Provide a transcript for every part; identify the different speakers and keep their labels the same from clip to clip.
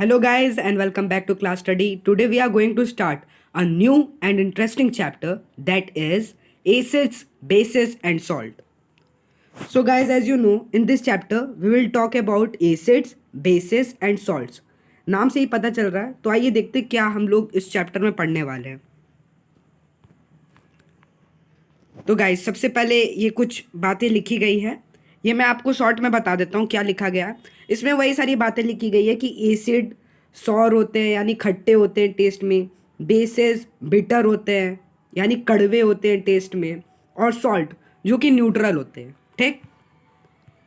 Speaker 1: Hello, guys, and welcome back to class study. Today, we are going to start a new and interesting chapter that is acids, bases, and salt. So, guys, as you know, in this chapter, we will talk about acids, bases, and salts. नाम से ही पता चल रहा है, तो आइए देखते हैं क्या हम लोग इस चैप्टर में पढ़ने वाले हैं. तो गाइस, सबसे पहले ये कुछ बातें लिखी गई है. ये मैं आपको शॉर्ट में बता देता हूँ क्या लिखा गया है. इसमें वही सारी बातें लिखी गई है कि एसिड सौर होते हैं यानी खट्टे होते हैं टेस्ट में, बेसेस बिटर होते हैं यानी कड़वे होते हैं टेस्ट में, और सॉल्ट जो कि न्यूट्रल होते हैं. ठीक,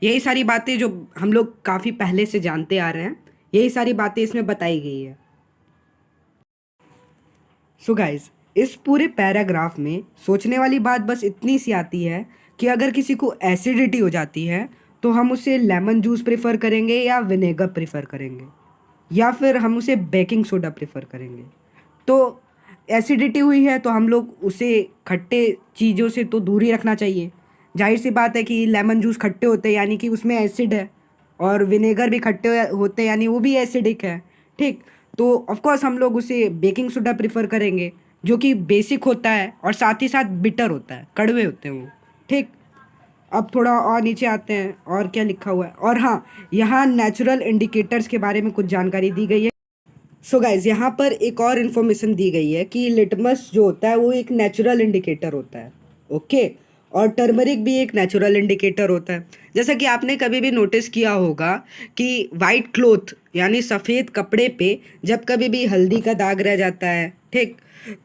Speaker 1: यही सारी बातें जो हम लोग काफ़ी पहले से जानते आ रहे हैं, यही सारी बातें इसमें बताई गई है. सो गाइज, इस पूरे पैराग्राफ में सोचने वाली बात बस इतनी सी आती है कि अगर किसी को एसिडिटी हो जाती है तो हम उसे लेमन जूस प्रेफर करेंगे या विनेगर प्रेफर करेंगे, या फिर हम उसे बेकिंग सोडा प्रेफर करेंगे. तो एसिडिटी हुई है तो हम लोग उसे खट्टे चीज़ों से तो दूर ही रखना चाहिए. जाहिर सी बात है कि लेमन जूस खट्टे होते हैं यानी कि उसमें एसिड है, और विनेगर भी खट्टे होते हैं यानी वो भी एसिडिक है. ठीक, तो ऑफ कोर्स हम लोग उसे बेकिंग सोडा प्रेफर करेंगे जो कि बेसिक होता है और साथ ही साथ बिटर होता है, कड़वे होते हैं वो. ठीक, अब थोड़ा और नीचे आते हैं और क्या लिखा हुआ है. और हाँ, यहाँ नेचुरल इंडिकेटर्स के बारे में कुछ जानकारी दी गई है. सो गाइज, यहाँ पर एक और इन्फॉर्मेशन दी गई है कि लिटमस जो होता है वो एक नेचुरल इंडिकेटर होता है. ओके, और टर्मरिक भी एक नेचुरल इंडिकेटर होता है. जैसा कि आपने कभी भी नोटिस किया होगा कि वाइट क्लोथ यानी सफ़ेद कपड़े पे जब कभी भी हल्दी का दाग रह जाता है, ठीक,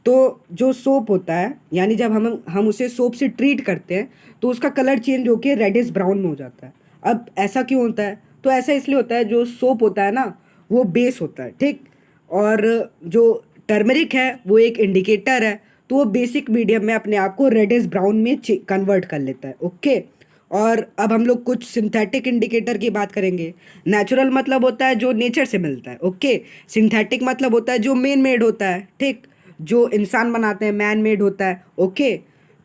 Speaker 1: तो जो सोप होता है यानी जब हम उसे सोप से ट्रीट करते हैं तो उसका कलर चेंज होकर रेडिश ब्राउन में हो जाता है. अब ऐसा क्यों होता है? तो ऐसा इसलिए होता है, जो सोप होता है ना वो बेस होता है. ठीक, और जो टर्मरिक है वो एक इंडिकेटर है, तो वो बेसिक मीडियम में अपने आप को रेडिश ब्राउन में कन्वर्ट कर लेता है. ओके, और अब हम लोग कुछ सिंथेटिक इंडिकेटर की बात करेंगे. नेचुरल मतलब होता है जो नेचर से मिलता है. ओके, सिंथेटिक मतलब होता है जो मैन मेड होता है. ठीक, जो इंसान बनाते हैं मैन मेड होता है. ओके,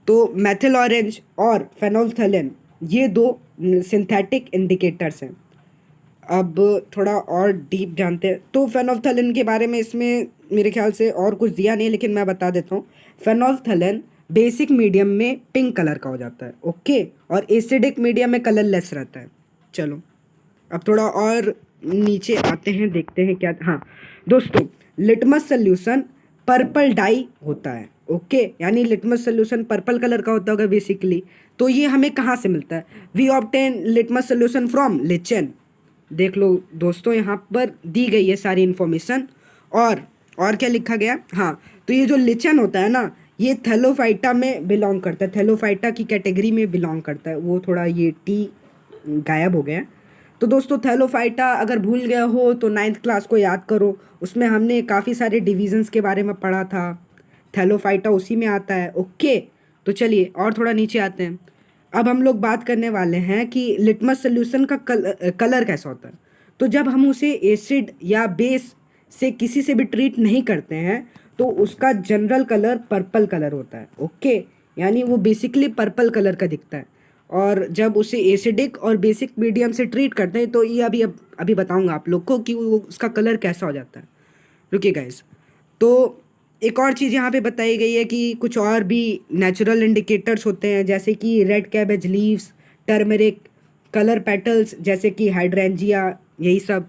Speaker 1: तो मैथिल ऑरेंज और फेनोल्फथालीन ये दो सिंथेटिक इंडिकेटर्स हैं. अब थोड़ा और डीप जानते हैं. तो फेनोल्फथालीन के बारे में इसमें मेरे ख्याल से और कुछ दिया नहीं, लेकिन मैं बता देता हूँ. फेनोल्फथालीन बेसिक मीडियम में पिंक कलर का हो जाता है. ओके, और एसिडिक मीडियम में कलरलेस रहता है. चलो, अब थोड़ा और नीचे आते हैं, देखते हैं क्या. हाँ दोस्तों, लिटमस सोल्यूशन पर्पल डाई होता है. ओके, यानी लिटमस सोल्यूशन पर्पल कलर का होता होगा बेसिकली. तो ये हमें कहाँ से मिलता है? We obtain litmus solution from lichen. देख लो दोस्तों, यहाँ पर दी गई है सारी इन्फॉर्मेशन. और क्या लिखा गया? हाँ, तो ये जो लिचन होता है ना, ये थैलोफाइटा में बिलोंग करता है, थैलोफाइटा की कैटेगरी में बिलोंग करता है. वो थोड़ा ये टी गायब हो गया है. तो दोस्तों, थैलोफाइटा अगर भूल गया हो तो 9th क्लास को याद करो, उसमें हमने काफ़ी सारे डिविजन्स के बारे में पढ़ा था. थैलोफाइटा उसी में आता है. ओके, तो चलिए और थोड़ा नीचे आते हैं. अब हम लोग बात करने वाले हैं कि लिटमस सोल्यूशन का कलर कैसा होता है. तो जब हम उसे एसिड या बेस से किसी से भी ट्रीट नहीं करते हैं तो उसका जनरल कलर पर्पल कलर होता है. ओके, यानी वो बेसिकली पर्पल कलर का दिखता है. और जब उसे एसिडिक और बेसिक मीडियम से ट्रीट करते हैं तो ये अभी बताऊंगा आप लोग को कि वो उसका कलर कैसा हो जाता है. रुकिए गाइस, तो एक और चीज़ यहाँ पे बताई गई है कि कुछ और भी नेचुरल इंडिकेटर्स होते हैं, जैसे कि red cabbage leaves, turmeric, colour petals जैसे कि हाइड्रेंजिया, यही सब.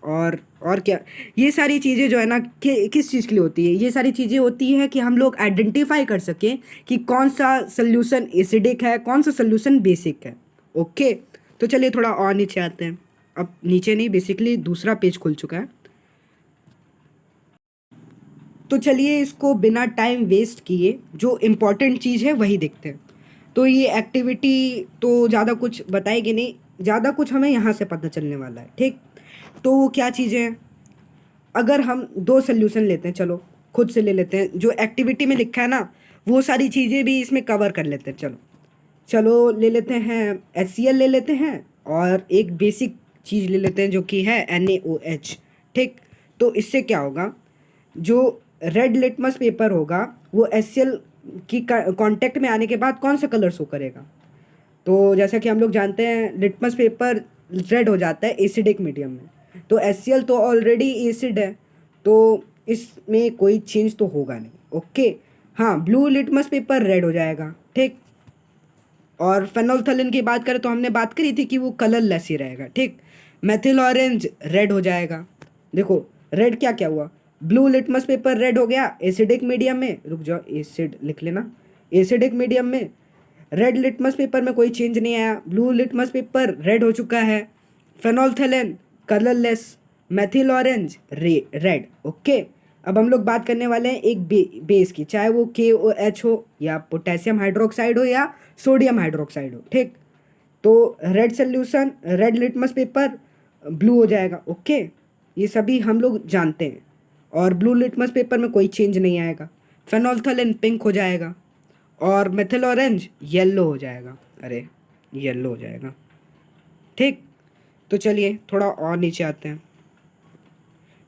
Speaker 1: और क्या, ये सारी चीज़ें जो है ना किस चीज़ के लिए होती है? ये सारी चीज़ें होती है कि हम लोग आइडेंटिफाई कर सकें कि कौन सा सोल्यूशन एसिडिक है, कौन सा सोल्यूशन बेसिक है. ओके, तो चलिए थोड़ा और नीचे आते हैं. अब नीचे नहीं, बेसिकली दूसरा पेज खुल चुका है. तो चलिए इसको बिना टाइम वेस्ट किए जो इम्पोर्टेंट चीज़ है वही देखते हैं. तो ये एक्टिविटी तो ज़्यादा कुछ बताएगी नहीं, ज़्यादा कुछ हमें यहाँ से पता चलने वाला है. ठीक, तो वो क्या चीज़ें हैं? अगर हम दो सोल्यूशन लेते हैं, चलो खुद से ले लेते हैं, जो एक्टिविटी में लिखा है ना वो सारी चीज़ें भी इसमें कवर कर लेते हैं. चलो चलो ले लेते हैं HCl ले लेते हैं, और एक बेसिक चीज़ ले लेते हैं जो कि है NaOH. ठीक, तो इससे क्या होगा? जो रेड लिटमस पेपर होगा वो HCl की कांटेक्ट में आने के बाद कौन सा कलर शो करेगा? तो जैसा कि हम लोग जानते हैं लिटमस पेपर रेड हो जाता है एसिडिक मीडियम में. तो HCl तो ऑलरेडी एसिड है, तो इसमें कोई चेंज तो होगा नहीं। ओके, हाँ, ब्लू लिटमस पेपर रेड हो जाएगा, ठीक। और फेनोल्फथालीन की बात करें तो हमने बात करी थी कि वो कलरलेस ही रहेगा, ठीक। मेथिल ऑरेंज रेड हो जाएगा। देखो रेड क्या क्या हुआ, ब्लू लिटमस पेपर रेड हो गया एसिडिक मीडियम में, रुक जाओ एसिड लिख लेना, एसिडिक मीडियम में। रेड लिटमस पेपर में कोई चेंज नहीं आया, ब्लू लिटमस पेपर रेड हो चुका है। Phenolphthalein colourless, methyl orange red. Okay, अब हम लोग बात करने वाले हैं एक बेस की, चाहे वो KOH हो या पोटेशियम हाइड्रोक्साइड हो या सोडियम हाइड्रोक्साइड हो, ठीक। तो red solution, red litmus paper blue हो जाएगा। ओके, ये सभी हम लोग जानते हैं। और ब्लू लिटमस पेपर में कोई चेंज नहीं आएगा। फेनोल्फथालीन पिंक हो जाएगा और मेथिल ऑरेंज येलो हो जाएगा। अरे येलो हो जाएगा, ठीक। तो चलिए थोड़ा और नीचे आते हैं।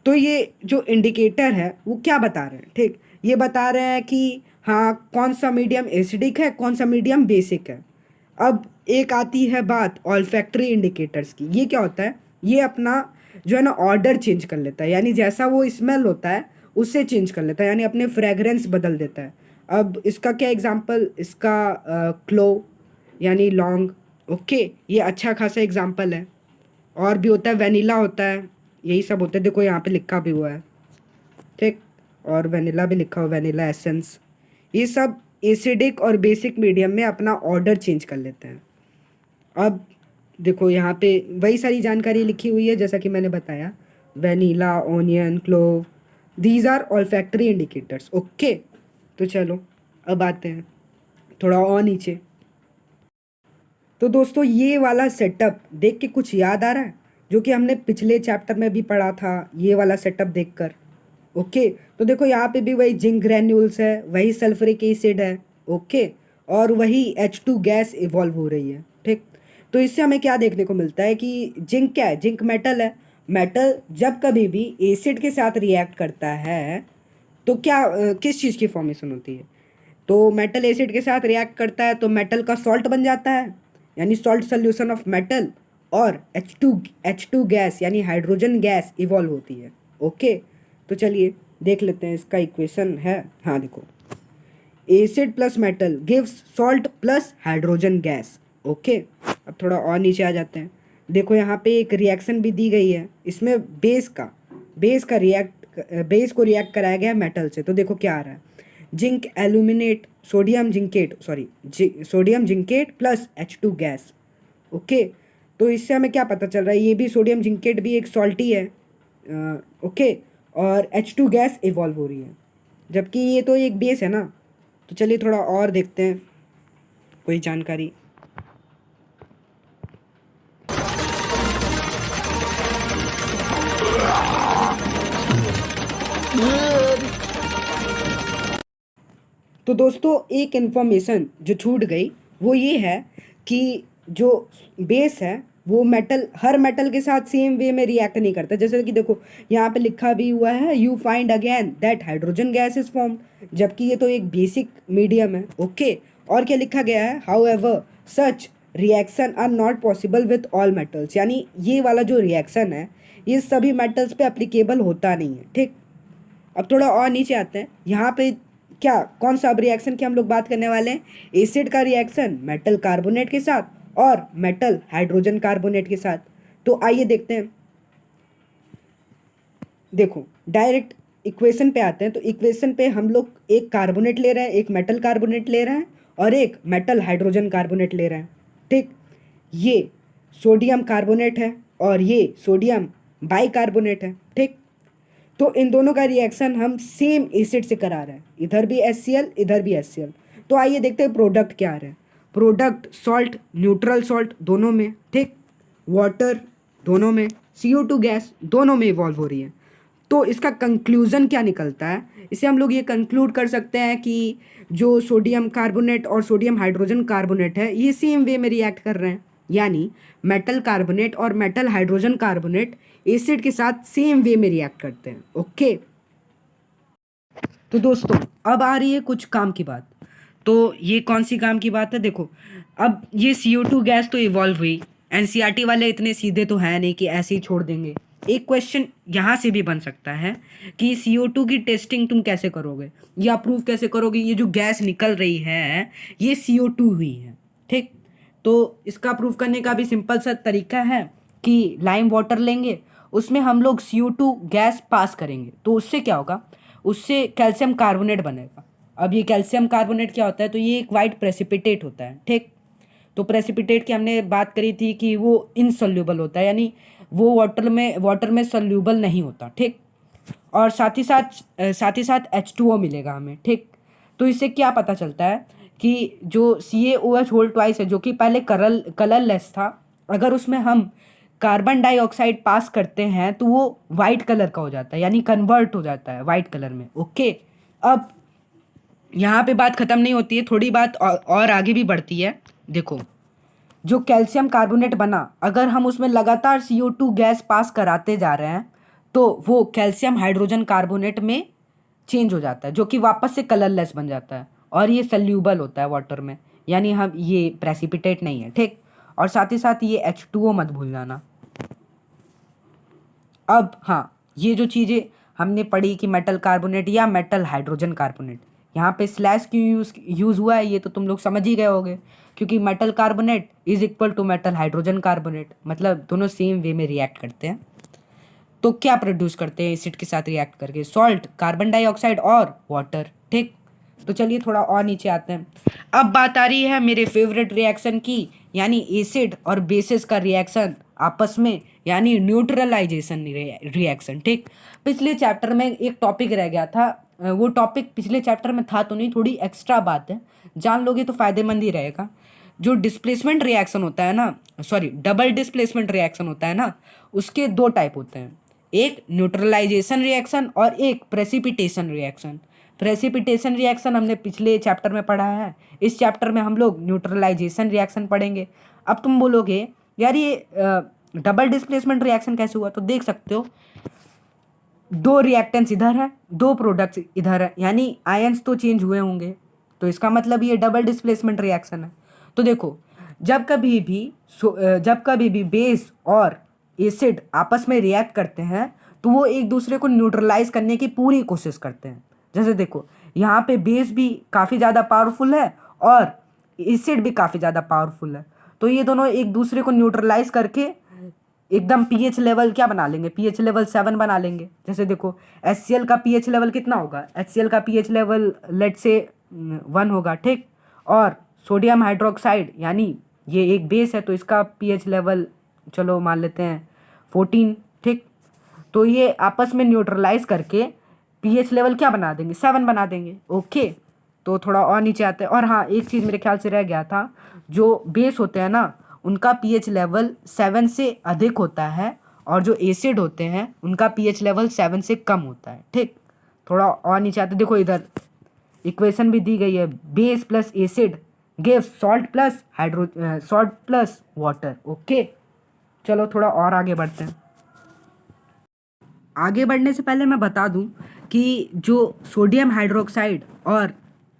Speaker 1: तो ये जो इंडिकेटर है वो क्या बता रहे हैं, ठीक। ये बता रहे हैं कि हाँ कौन सा मीडियम एसिडिक है, कौन सा मीडियम बेसिक है। अब एक आती है बात ऑल्फैक्टरी इंडिकेटर्स की। ये क्या होता है, ये अपना जो है ना ऑर्डर चेंज कर लेता है, यानी जैसा वो स्मेल होता है उससे चेंज कर लेता है, यानी अपने फ्रेगरेंस बदल देता है। अब इसका क्या एग्जांपल, इसका क्लो यानी लौंग। ओके, ये अच्छा खासा एग्जांपल है। और भी होता है, वेनिला होता है, यही सब होता है। देखो यहाँ पे लिखा भी हुआ है, ठीक। और वेनिला भी लिखा हुआ, वेनिला एसेंस। ये सब एसिडिक और बेसिक मीडियम में अपना ऑर्डर चेंज कर लेते हैं। अब देखो यहाँ पे वही सारी जानकारी लिखी हुई है जैसा कि मैंने बताया, vanilla, onion, clove, these are olfactory indicators. Okay, तो चलो अब आते हैं थोड़ा और नीचे। तो दोस्तों ये वाला सेटअप देख के कुछ याद आ रहा है, जो कि हमने पिछले चैप्टर में भी पढ़ा था, ये वाला सेटअप देखकर। ओके, तो देखो यहाँ पे भी वही जिंक ग्रैन्यूल्स है, वही सल्फ्यूरिक एसिड है। ओके, और वही H2 गैस इवॉल्व हो रही है, ठीक। तो इससे हमें क्या देखने को मिलता है कि जिंक क्या है, जिंक मेटल है। मेटल जब कभी भी एसिड के साथ रिएक्ट करता है तो क्या किस चीज़ की फॉर्मेशन होती है, तो मेटल एसिड के साथ रिएक्ट करता है तो मेटल का सॉल्ट बन जाता है, यानी सॉल्ट सोल्यूशन ऑफ मेटल। और H2 गैस यानी हाइड्रोजन गैस इवॉल्व होती है। ओके, तो चलिए देख लेते हैं, इसका इक्वेशन है, हाँ देखो, acid plus metal gives salt plus hydrogen gas. Okay, अब थोड़ा और नीचे आ जाते हैं। देखो यहाँ पे एक रिएक्शन भी दी गई है, इसमें बेस को रिएक्ट कराया गया है मेटल से। तो देखो क्या आ रहा है, zinc aluminate, sodium zincate plus H2 gas. Okay, तो इससे हमें क्या पता चल रहा है, ये भी सोडियम जिंकेट भी एक सॉल्टी है। ओके, और H2 गैस इवॉल्व हो रही है, जबकि ये तो एक बेस है ना। तो चलिए थोड़ा और देखते हैं कोई जानकारी। तो दोस्तों एक इन्फॉर्मेशन जो छूट गई वो ये है कि जो बेस है वो हर मेटल के साथ सेम वे में रिएक्ट नहीं करता। जैसे कि देखो यहाँ पे लिखा भी हुआ है, you find again that hydrogen gas is formed, जबकि ये तो एक बेसिक मीडियम है। ओके, और क्या लिखा गया है, however such reaction are not possible with all metals, यानी ये वाला जो रिएक्शन है ये सभी मेटल्स पे अप्लीकेबल होता नहीं है, ठीक। अब थोड़ा और नीचे आते हैं, यहाँ पे क्या कौन सा अब रिएक्शन की हम लोग बात करने वाले हैं, एसिड का रिएक्शन मेटल कार्बोनेट के साथ और मेटल हाइड्रोजन कार्बोनेट के साथ। तो आइए देखते हैं। देखो डायरेक्ट इक्वेशन पे आते हैं, तो इक्वेशन पे हम लोग एक कार्बोनेट ले रहे हैं, एक मेटल कार्बोनेट ले रहे हैं और एक मेटल हाइड्रोजन कार्बोनेट ले रहे हैं, ठीक। ये सोडियम कार्बोनेट है और ये सोडियम बाइकार्बोनेट है, ठीक। तो इन दोनों का रिएक्शन हम सेम एसिड से करा रहे हैं, इधर भी HCl इधर भी HCl। तो आइए देखते हैं प्रोडक्ट क्या आ रहा है। प्रोडक्ट सॉल्ट, न्यूट्रल सॉल्ट दोनों में, ठीक, वाटर दोनों में, CO2 गैस दोनों में इवॉल्व हो रही है। तो इसका कंक्लूज़न क्या निकलता है, इसे हम लोग ये कंक्लूड कर सकते हैं कि जो सोडियम कार्बोनेट और सोडियम हाइड्रोजन कार्बोनेट है ये सेम वे में रिएक्ट कर रहे हैं, यानी मेटल कार्बोनेट और मेटल हाइड्रोजन कार्बोनेट एसिड के साथ सेम वे में रिएक्ट करते हैं। ओके, तो दोस्तों अब आ रही है कुछ काम की बात। तो ये कौन सी काम की बात है, देखो अब ये CO2 गैस तो इवॉल्व हुई, NCERT वाले इतने सीधे तो है नहीं कि ऐसे ही छोड़ देंगे। एक क्वेश्चन यहाँ से भी बन सकता है कि CO2 की टेस्टिंग तुम कैसे करोगे या प्रूव कैसे करोगे ये जो गैस निकल रही है ये CO2 हुई है, ठीक। तो इसका प्रूव करने का भी सिंपल सा तरीका है कि लाइम वाटर लेंगे, उसमें हम लोग CO2 गैस पास करेंगे, तो उससे क्या होगा, उससे कैल्शियम कार्बोनेट बनेगा। अब ये कैल्शियम कार्बोनेट क्या होता है, तो ये एक वाइट प्रेसिपिटेट होता है, ठीक। तो प्रेसिपिटेट की हमने बात करी थी कि वो इनसोल्यूबल होता है, यानी वो वाटर में सोल्यूबल नहीं होता, ठीक। और साथ ही साथ H2O मिलेगा हमें, ठीक। तो इससे क्या पता चलता है कि जो CaOH होल ट्वाइस है जो कि पहले कलरलेस था, अगर उसमें हम कार्बन डाइऑक्साइड पास करते हैं तो वो वाइट कलर का हो जाता है, यानी कन्वर्ट हो जाता है वाइट कलर में, ओके। अब यहाँ पे बात ख़त्म नहीं होती है, थोड़ी बात और आगे भी बढ़ती है। देखो, जो कैल्शियम कार्बोनेट बना, अगर हम उसमें लगातार CO2 गैस पास कराते जा रहे हैं तो वो कैल्शियम हाइड्रोजन कार्बोनेट में चेंज हो जाता है, जो कि वापस से कलरलेस बन जाता है और ये सल्यूबल होता है वाटर में, यानी हम ये प्रेसिपिटेट नहीं है, ठीक। और साथ ही साथ ये H2O मत भूल जाना। अब हाँ, ये जो चीज़ें हमने पढ़ी कि मेटल कार्बोनेट या मेटल हाइड्रोजन कार्बोनेट, यहाँ पे स्लैश क्यों यूज़ हुआ है ये तो तुम लोग समझ ही गए होगे, क्योंकि metal carbonate is equal to metal hydrogen carbonate, मतलब दोनों सेम वे में रिएक्ट करते हैं। तो क्या प्रोड्यूस करते हैं एसिड के साथ रिएक्ट करके, सॉल्ट, कार्बन डाइऑक्साइड और वाटर, ठीक। तो चलिए थोड़ा और नीचे आते हैं। अब बात आ रही है मेरे फेवरेट रिएक्शन की, यानी एसिड और बेसिस का रिएक्शन आपस में, यानी न्यूट्रलाइजेशन रिएक्शन, ठीक। पिछले चैप्टर में एक टॉपिक रह गया था, वो टॉपिक पिछले चैप्टर में था तो नहीं, थोड़ी एक्स्ट्रा बात है, जान लोगे तो फायदेमंद ही रहेगा। जो डिस्प्लेसमेंट रिएक्शन होता है ना, सॉरी डबल डिस्प्लेसमेंट रिएक्शन होता है ना, उसके दो टाइप होते हैं, एक न्यूट्रलाइजेशन रिएक्शन और एक प्रेसिपिटेशन रिएक्शन। प्रेसिपिटेशन रिएक्शन हमने पिछले चैप्टर में पढ़ा है, इस चैप्टर में हम लोग न्यूट्रलाइजेशन रिएक्शन पढ़ेंगे। अब तुम बोलोगे यार ये डबल डिस्प्लेसमेंट रिएक्शन कैसे हुआ, तो देख सकते हो दो रिएक्टेंट्स इधर है, दो प्रोडक्ट्स इधर है, यानी आयंस तो चेंज हुए होंगे, तो इसका मतलब ये डबल डिस्प्लेसमेंट रिएक्शन है। तो देखो, जब कभी भी बेस और एसिड आपस में रिएक्ट करते हैं तो वो एक दूसरे को न्यूट्रलाइज करने की पूरी कोशिश करते हैं। जैसे देखो, यहाँ पे बेस भी काफ़ी ज़्यादा पावरफुल है और एसिड भी काफ़ी ज़्यादा पावरफुल है, तो ये दोनों एक दूसरे को न्यूट्रलाइज करके एकदम पीएच लेवल क्या बना लेंगे, पीएच लेवल 7 बना लेंगे। जैसे देखो, HCl का पीएच लेवल कितना होगा, HCl का पीएच लेवल लेट से 1 होगा, ठीक। और सोडियम हाइड्रोक्साइड, यानी ये एक बेस है तो इसका पीएच लेवल चलो मान लेते हैं 14, ठीक। तो ये आपस में न्यूट्रलाइज करके पीएच लेवल क्या बना देंगे, 7 बना देंगे, ओके। तो थोड़ा और नीचे आते हैं, और हाँ एक चीज़ मेरे ख्याल से रह गया था, जो बेस होते हैं ना उनका पीएच लेवल 7 से अधिक होता है और जो एसिड होते हैं उनका पीएच लेवल 7 से कम होता है, ठीक। थोड़ा और नीचे आते, देखो इधर इक्वेशन भी दी गई है, base plus acid gives salt plus water, okay. चलो थोड़ा और आगे बढ़ते हैं। आगे बढ़ने से पहले मैं बता दूं कि जो सोडियम हाइड्रोक्साइड और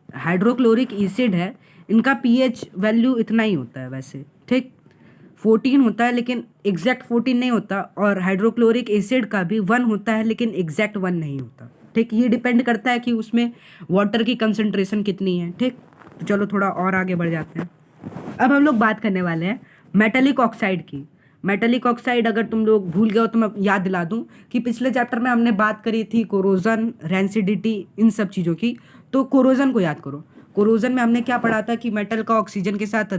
Speaker 1: हाइड्रोक्लोरिक एसिड है इनका पीएच वैल्यू इतना ही होता है वैसे, ठीक। 14 होता है लेकिन एग्जैक्ट 14 नहीं होता, और हाइड्रोक्लोरिक एसिड का भी 1 होता है लेकिन एग्जैक्ट 1 नहीं होता, ठीक। ये डिपेंड करता है कि उसमें वाटर की कंसंट्रेशन कितनी है, ठीक। तो चलो थोड़ा और आगे बढ़ जाते हैं। अब हम लोग बात करने वाले हैं मेटेलिक ऑक्साइड की। मेटेलिक ऑक्साइड अगर तुम लोग भूल गए हो तो मैं याद दिला दूं कि पिछले चैप्टर में हमने बात करी थी कोरोजन, रेंसिडिटी, इन सब चीज़ों की। तो कोरोजन को याद करो। कोरोजन में हमने क्या पढ़ा था कि मेटल का ऑक्सीजन के साथ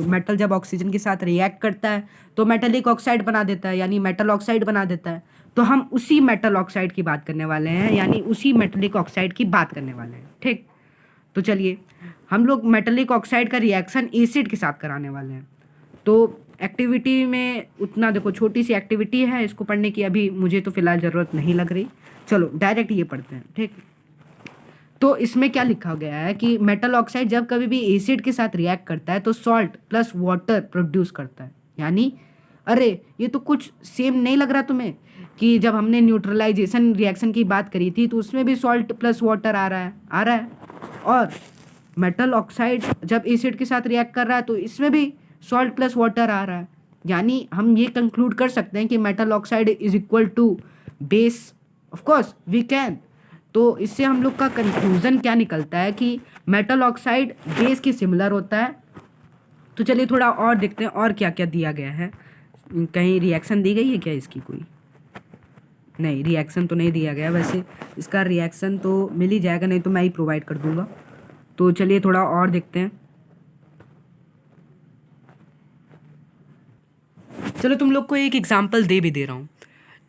Speaker 1: मेटल जब ऑक्सीजन के साथ रिएक्ट करता है तो मेटेलिक ऑक्साइड बना देता है, यानी मेटल ऑक्साइड बना देता है। तो हम उसी मेटल ऑक्साइड की बात करने वाले हैं, यानी उसी मेटेलिक ऑक्साइड की बात करने वाले हैं, ठीक। तो चलिए, हम लोग मेटेलिक ऑक्साइड का रिएक्शन एसिड के साथ कराने वाले हैं। तो एक्टिविटी में उतना देखो छोटी सी एक्टिविटी है, इसको पढ़ने की अभी मुझे तो फिलहाल ज़रूरत नहीं लग रही। चलो डायरेक्ट ये पढ़ते हैं, ठीक। तो इसमें क्या लिखा गया है कि मेटल ऑक्साइड जब कभी भी एसिड के साथ रिएक्ट करता है तो सॉल्ट प्लस वाटर प्रोड्यूस करता है, यानी अरे ये तो कुछ सेम नहीं लग रहा तुम्हें कि जब हमने न्यूट्रलाइजेशन रिएक्शन की बात करी थी तो उसमें भी सॉल्ट प्लस वाटर आ रहा है। और मेटल ऑक्साइड जब एसिड के साथ रिएक्ट कर रहा है तो इसमें भी सॉल्ट प्लस वाटर आ रहा है, यानी हम ये कंक्लूड कर सकते हैं कि metal oxide is equal to base. Of course we can. तो इससे हम लोग का कंक्लूजन क्या निकलता है कि मेटल ऑक्साइड बेस के सिमिलर होता है। तो चलिए थोड़ा और देखते हैं और क्या क्या दिया गया है। कहीं रिएक्शन दी गई है क्या इसकी? कोई नहीं, रिएक्शन तो नहीं दिया गया। वैसे इसका रिएक्शन तो मिल ही जाएगा, नहीं तो मैं ही प्रोवाइड कर दूंगा। तो चलिए थोड़ा और देखते हैं। चलो तुम लोग को एक एग्जांपल दे भी दे रहा हूँ।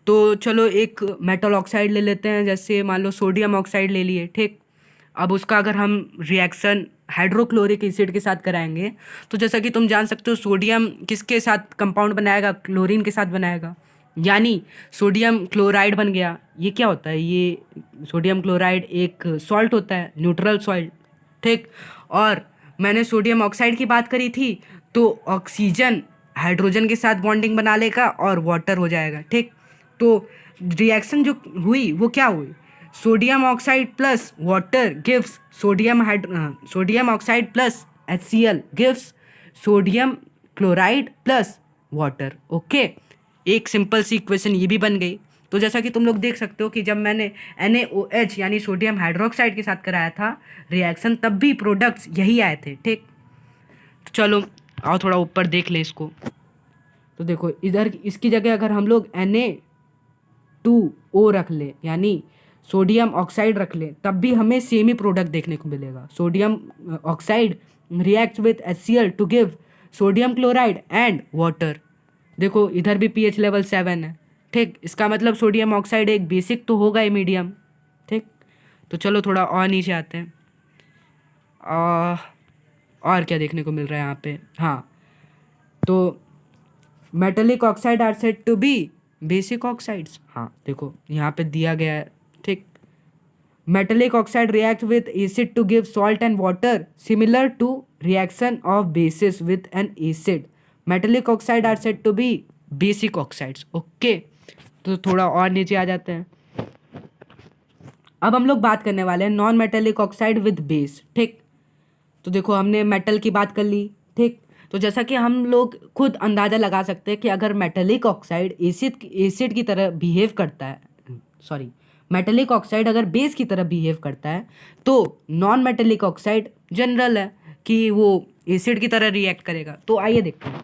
Speaker 1: तो चलो एक मेटल ऑक्साइड ले लेते हैं, जैसे मान लो सोडियम ऑक्साइड ले लिए, ठीक। अब उसका अगर हम रिएक्शन हाइड्रोक्लोरिक एसिड के साथ कराएंगे, तो जैसा कि तुम जान सकते हो सोडियम किसके साथ कंपाउंड बनाएगा? क्लोरीन के साथ बनाएगा, यानी सोडियम क्लोराइड बन गया। ये क्या होता है? ये सोडियम क्लोराइड एक सॉल्ट होता है, न्यूट्रल सॉल्ट, ठीक। और मैंने सोडियम ऑक्साइड की बात करी थी, तो ऑक्सीजन हाइड्रोजन के साथ बॉन्डिंग बना लेगा और वाटर हो जाएगा, ठीक। तो रिएक्शन जो हुई वो क्या हुई? Sodium oxide plus water gives sodium oxide plus HCl gives sodium chloride plus water. Okay, एक सिंपल सी इक्वेशन ये भी बन गई। तो जैसा कि तुम लोग देख सकते हो कि जब मैंने NaOH यानी सोडियम हाइड्रोक्साइड के साथ कराया था रिएक्शन, तब भी प्रोडक्ट्स यही आए थे, ठीक। तो चलो आओ थोड़ा ऊपर देख ले इसको। तो देखो इधर इसकी जगह अगर हम लोग Na2O रख ले, यानी सोडियम ऑक्साइड रख ले, तब भी हमें सेम ही प्रोडक्ट देखने को मिलेगा। Sodium oxide react with HCl to give sodium chloride and water. देखो इधर भी pH लेवल 7 है, ठीक। इसका मतलब सोडियम ऑक्साइड एक बेसिक तो होगा ही, मीडियम, ठीक। तो चलो थोड़ा और नीचे आते हैं। और क्या देखने को मिल रहा है यहाँ पे? हाँ, तो metallic oxide are said to be basic oxides. हाँ देखो यहाँ पे दिया गया है, ठीक। Metallic oxide react with acid to give salt and water similar to reaction of bases with an acid. Metallic oxide are said to be basic oxides. Okay, तो थोड़ा और नीचे आ जाते हैं। अब हम लोग बात करने वाले हैं non metallic oxide with base, ठीक। तो देखो हमने मेटल की बात कर ली, ठीक। तो जैसा कि हम लोग खुद अंदाज़ा लगा सकते हैं कि अगर मेटेलिक ऑक्साइड एसिड की तरह बिहेव करता है, सॉरी, मेटेलिक ऑक्साइड अगर बेस की तरह बिहेव करता है, तो नॉन मेटेलिक ऑक्साइड जनरल है कि वो एसिड की तरह रिएक्ट करेगा। तो आइए देखते हैं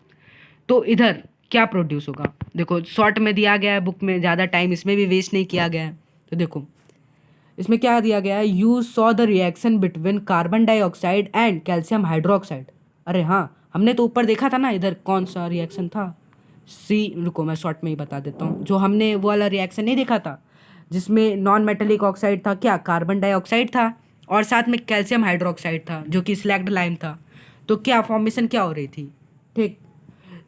Speaker 1: तो इधर क्या प्रोड्यूस होगा। देखो शॉर्ट में दिया गया है बुक में, ज़्यादा टाइम इसमें भी वेस्ट नहीं किया गया है। तो देखो इसमें क्या दिया गया है, you saw the reaction between carbon dioxide and calcium hydroxide. अरे हाँ, हमने तो ऊपर देखा था ना, इधर कौन सा रिएक्शन था? रुको मैं शॉर्ट में ही बता देता हूँ। जो हमने वो वाला रिएक्शन नहीं देखा था जिसमें नॉन मेटेलिक ऑक्साइड था, क्या कार्बन डाइऑक्साइड था और साथ में कैल्शियम हाइड्रोक्साइड था जो कि स्लैग्ड लाइम था। तो क्या फॉर्मेशन क्या हो रही थी, ठीक।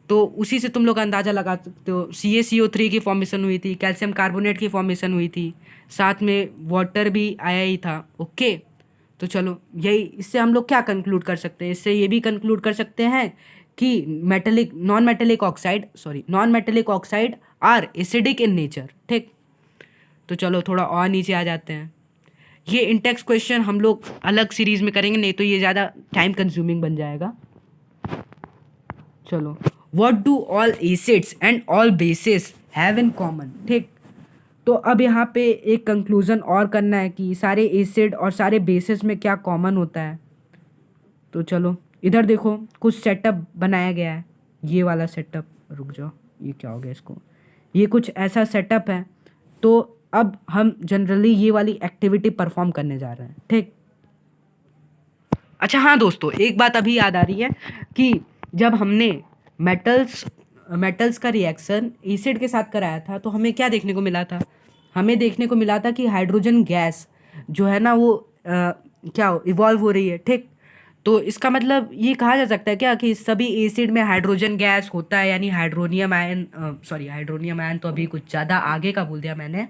Speaker 1: तो उसी से तुम लोग अंदाज़ा लगा सकते हो, CaCO3 की फॉर्मेशन हुई थी, कैल्शियम कार्बोनेट की फॉर्मेशन हुई थी, साथ में वाटर भी आया ही था। ओके, तो चलो यही, इससे हम लोग क्या कंक्लूड कर सकते हैं? इससे ये भी कंक्लूड कर सकते हैं कि non metallic oxide are acidic in nature, ठीक। तो चलो थोड़ा और नीचे आ जाते हैं। ये इंटेक्स क्वेश्चन हम लोग अलग सीरीज में करेंगे, नहीं तो ये ज़्यादा टाइम कंज्यूमिंग बन जाएगा। चलो, what do all acids and all basis have in common, ठीक। तो अब यहाँ पे एक कंक्लूजन और करना है कि सारे एसिड और सारे बेसिस में क्या कॉमन होता है। तो चलो इधर देखो कुछ सेटअप बनाया गया है, ये वाला सेटअप, रुक जाओ ये क्या हो गया इसको, ये कुछ ऐसा सेटअप है। तो अब हम जनरली ये वाली एक्टिविटी परफॉर्म करने जा रहे हैं, ठीक। अच्छा हाँ दोस्तों, एक बात अभी याद आ रही है कि जब हमने मेटल्स का रिएक्शन एसिड के साथ कराया था, तो हमें क्या देखने को मिला था? हमें देखने को मिला था कि हाइड्रोजन गैस जो है ना वो क्या इवॉल्व हो रही है, ठीक। तो इसका मतलब ये कहा जा सकता है क्या कि सभी एसिड में हाइड्रोजन गैस होता है, यानी हाइड्रोनियम आयन, हाइड्रोनियम आयन तो अभी कुछ ज़्यादा आगे का बोल दिया मैंने,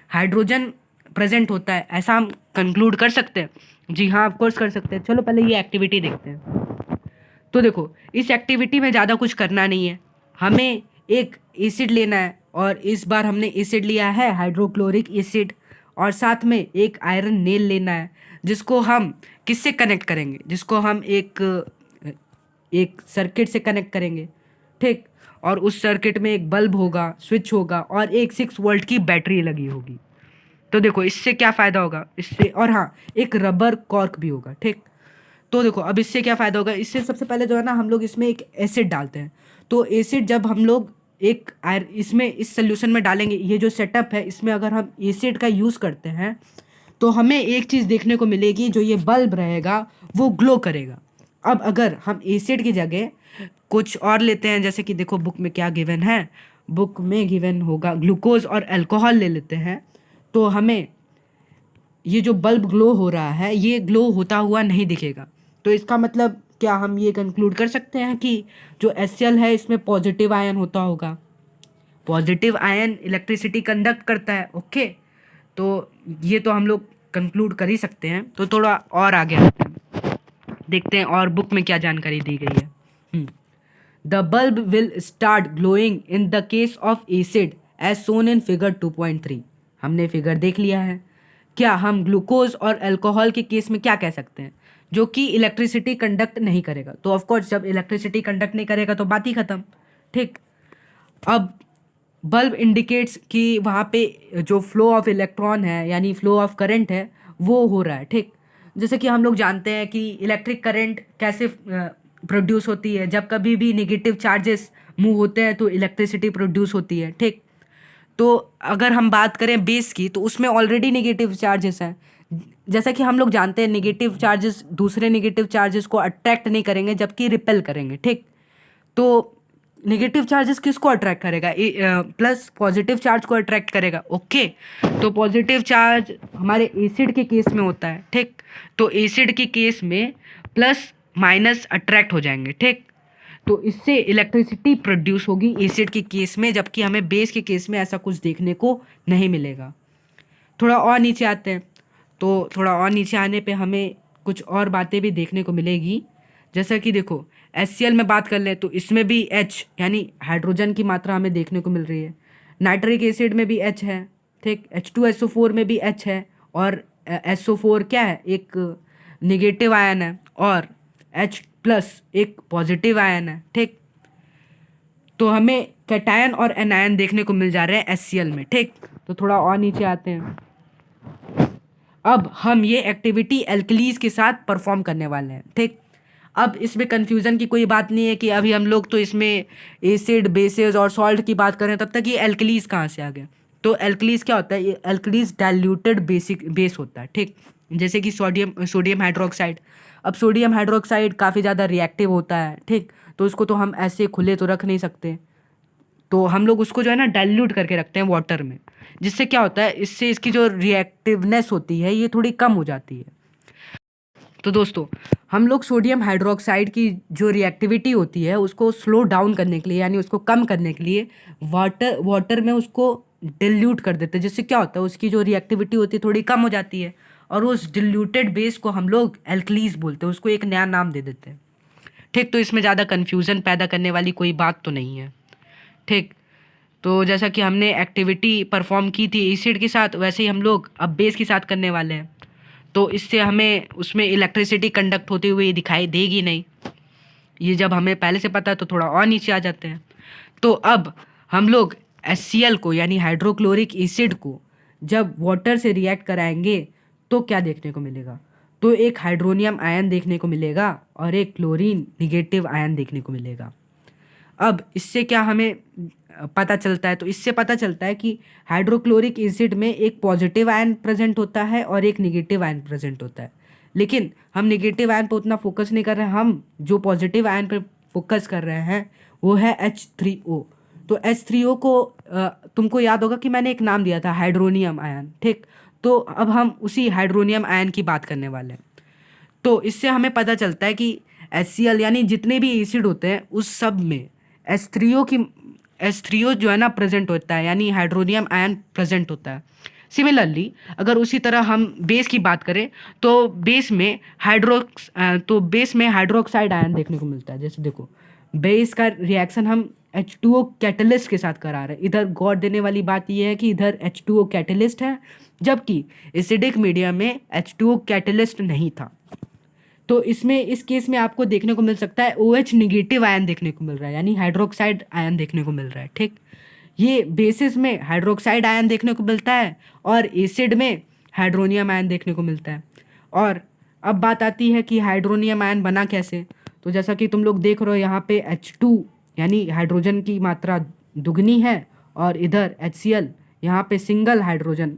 Speaker 1: हाइड्रोजन प्रेजेंट होता है, ऐसा हम कंक्लूड कर सकते हैं? जी हाँ, ऑफ कोर्स कर सकते हैं। चलो पहले ये एक्टिविटी देखते हैं। तो देखो इस एक्टिविटी में ज़्यादा कुछ करना नहीं है, हमें एक एसिड लेना है और इस बार हमने एसिड लिया है हाइड्रोक्लोरिक एसिड, और साथ में एक आयरन नेल लेना है जिसको हम किससे कनेक्ट करेंगे, जिसको हम एक सर्किट से कनेक्ट करेंगे, ठीक। और उस सर्किट में एक बल्ब होगा, स्विच होगा और एक 6 वोल्ट की बैटरी लगी होगी। तो देखो इससे क्या फ़ायदा होगा इससे, और हाँ एक रबर कॉर्क भी होगा, ठीक। तो देखो अब इससे क्या फ़ायदा होगा, इससे सबसे पहले जो है ना हम लोग इसमें एक एसिड डालते हैं। तो एसिड जब हम लोग एक इसमें इस सोल्यूशन में डालेंगे, ये जो सेटअप है इसमें अगर हम एसिड का यूज़ करते हैं तो हमें एक चीज़ देखने को मिलेगी, जो ये बल्ब रहेगा वो ग्लो करेगा। अब अगर हम एसिड की जगह कुछ और लेते हैं, जैसे कि देखो बुक में क्या गिवन है, बुक में गिवन होगा ग्लूकोज और अल्कोहल ले लेते हैं, तो हमें ये जो बल्ब ग्लो हो रहा है ये ग्लो होता हुआ नहीं दिखेगा। तो इसका मतलब क्या हम ये कंक्लूड कर सकते हैं कि जो HCl है इसमें पॉजिटिव आयन होता होगा। पॉजिटिव आयन इलेक्ट्रिसिटी कंडक्ट करता है, ओके। तो ये तो हम लोग कंक्लूड कर ही सकते हैं। तो थोड़ा और आगे आते हैं, देखते हैं और बुक में क्या जानकारी दी गई है। The bulb will start glowing in the case of acid as soon in figure 2.3। हमने फिगर देख लिया है। क्या हम ग्लूकोज और अल्कोहल के केस में क्या कह सकते हैं, जो कि इलेक्ट्रिसिटी कंडक्ट नहीं करेगा। तो ऑफकोर्स जब इलेक्ट्रिसिटी कंडक्ट नहीं करेगा तो बात ही खत्म, ठीक। अब बल्ब इंडिकेट्स कि वहाँ पे जो फ्लो ऑफ इलेक्ट्रॉन है यानी फ्लो ऑफ करंट है वो हो रहा है, ठीक। जैसे कि हम लोग जानते हैं कि इलेक्ट्रिक करंट कैसे प्रोड्यूस होती है, जब कभी भी नेगेटिव चार्जेस मूव होते हैं तो इलेक्ट्रिसिटी प्रोड्यूस होती है, ठीक। तो अगर हम बात करें बेस की तो उसमें ऑलरेडी नेगेटिव चार्जेस हैं। जैसा कि हम लोग जानते हैं नेगेटिव चार्जेस दूसरे नेगेटिव चार्जेस को अट्रैक्ट नहीं करेंगे जबकि रिपेल करेंगे, ठीक। तो नेगेटिव चार्जेस किसको अट्रैक्ट करेगा, प्लस पॉजिटिव चार्ज को अट्रैक्ट करेगा, ओके। तो पॉजिटिव चार्ज हमारे एसिड के केस में होता है, ठीक। तो एसिड के केस में प्लस माइनस अट्रैक्ट हो जाएंगे, ठीक। तो इससे इलेक्ट्रिसिटी प्रोड्यूस होगी एसिड के केस में, जबकि हमें बेस के केस में ऐसा कुछ देखने को नहीं मिलेगा। थोड़ा और नीचे आते हैं, तो थोड़ा और नीचे आने पे हमें कुछ और बातें भी देखने को मिलेगी। जैसा कि देखो HCl में बात कर लें तो इसमें भी H यानी हाइड्रोजन की मात्रा हमें देखने को मिल रही है। नाइट्रिक एसिड में भी H है, ठीक। H2SO4 में भी H है, और SO4 क्या है, एक निगेटिव आयन है, और H प्लस एक पॉजिटिव आयन है, ठीक। तो हमें कैटायन और एनायन देखने को मिल जा रहे हैं HCl में, ठीक। तो थोड़ा और नीचे आते हैं। अब हम ये एक्टिविटी एल्कलीज के साथ परफॉर्म करने वाले हैं, ठीक। अब इसमें कन्फ्यूज़न की कोई बात नहीं है कि अभी हम लोग तो इसमें एसिड बेसेस और सॉल्ट की बात करें, तब तक ये एल्कलीज कहाँ से आ गया। तो एल्कलीज क्या होता है, ये एल्कलीज डाइल्यूटेड बेस होता है, ठीक। जैसे कि सोडियम हाइड्रोक्साइड। अब सोडियम हाइड्रोक्साइड काफ़ी ज़्यादा रिएक्टिव होता है, ठीक। तो उसको तो हम ऐसे खुले तो रख नहीं सकते, तो हम लोग उसको जो है ना डाइल्यूट करके रखते हैं वाटर में। जिससे क्या होता है, इससे इसकी जो रिएक्टिवनेस होती है ये थोड़ी कम हो जाती है। तो दोस्तों हम लोग सोडियम हाइड्रोक्साइड की जो रिएक्टिविटी होती है उसको स्लो डाउन करने के लिए यानी उसको कम करने के लिए वाटर में उसको डिल्यूट कर देते हैं, जिससे क्या होता है उसकी जो रिएक्टिविटी होती है थोड़ी कम हो जाती है, और उस डिल्यूटेड बेस को हम लोग एल्कलीज बोलते हैं, उसको एक नया नाम दे देते हैं, ठीक। तो इसमें ज़्यादा कन्फ्यूज़न पैदा करने वाली कोई बात तो नहीं है, ठीक। तो जैसा कि हमने एक्टिविटी परफॉर्म की थी एसिड के साथ, वैसे ही हम लोग अब बेस के साथ करने वाले हैं। तो इससे हमें उसमें इलेक्ट्रिसिटी कंडक्ट होती हुई दिखाई देगी नहीं। ये जब हमें पहले से पता है तो थोड़ा और नीचे आ जाते हैं। तो अब हम लोग HCl को यानी हाइड्रोक्लोरिक एसिड को जब वाटर से रिएक्ट कराएंगे तो क्या देखने को मिलेगा, तो एक हाइड्रोनियम आयन देखने को मिलेगा और एक क्लोरीन निगेटिव आयन देखने को मिलेगा। अब इससे क्या हमें पता चलता है, तो इससे पता चलता है कि हाइड्रोक्लोरिक एसिड में एक पॉजिटिव आयन प्रेजेंट होता है और एक निगेटिव आयन प्रेजेंट होता है। लेकिन हम निगेटिव आयन पर उतना फोकस नहीं कर रहे हैं, हम जो पॉजिटिव आयन पर फोकस कर रहे हैं वो है H3O। तो H3O को तुमको याद होगा कि मैंने एक नाम दिया था हाइड्रोनियम आयन, ठीक। तो अब हम उसी हाइड्रोनियम आयन की बात करने वाले हैं। तो इससे हमें पता चलता है कि HCl यानी जितने भी एसिड होते हैं उस सब में H3O जो है ना प्रेजेंट होता है, यानी हाइड्रोनियम आयन प्रेजेंट होता है। सिमिलरली अगर उसी तरह हम बेस की बात करें तो बेस में हाइड्रोक्साइड आयन देखने को मिलता है। जैसे देखो बेस का रिएक्शन हम H2O कैटलिस्ट के साथ करा रहे हैं। इधर गौर देने वाली बात यह है कि इधर H2O कैटलिस्ट है, जबकि एसिडिक मीडियम में H2O कैटलिस्ट नहीं था। तो इसमें इस केस में आपको देखने को मिल सकता है OH निगेटिव आयन देखने को मिल रहा है, यानी हाइड्रोक्साइड आयन देखने को मिल रहा है। ठीक, ये बेसिस में हाइड्रोक्साइड आयन देखने को मिलता है और एसिड में हाइड्रोनियम आयन देखने को मिलता है। और अब बात आती है कि हाइड्रोनियम आयन बना कैसे। तो जैसा कि तुम लोग देख रहे हो यहाँ पे H2 यानी हाइड्रोजन की मात्रा दुगनी है और इधर HCl यहाँ पे सिंगल हाइड्रोजन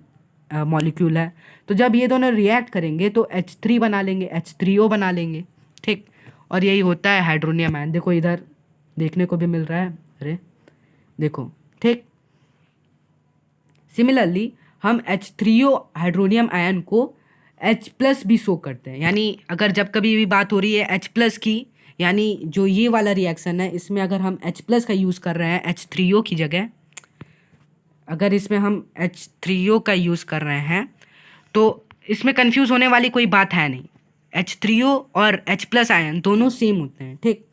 Speaker 1: मॉलिक्यूल है। तो जब ये दोनों रिएक्ट करेंगे तो H3 बना लेंगे, H3O बना लेंगे। ठीक, और यही होता है हाइड्रोनियम आयन। देखो इधर देखने को भी मिल रहा है, अरे देखो। ठीक, सिमिलरली हम H3O हाइड्रोनियम आयन को H+ भी शो करते हैं, यानी अगर जब कभी भी बात हो रही है H+ की, यानी जो ये वाला रिएक्शन है इसमें अगर हम H+ का यूज़ कर रहे हैं H3O की जगह, अगर इसमें हम H3O का यूज़ कर रहे हैं तो इसमें कंफ्यूज होने वाली कोई बात है नहीं। H3O और H+ आयन दोनों सेम होते हैं। ठीक,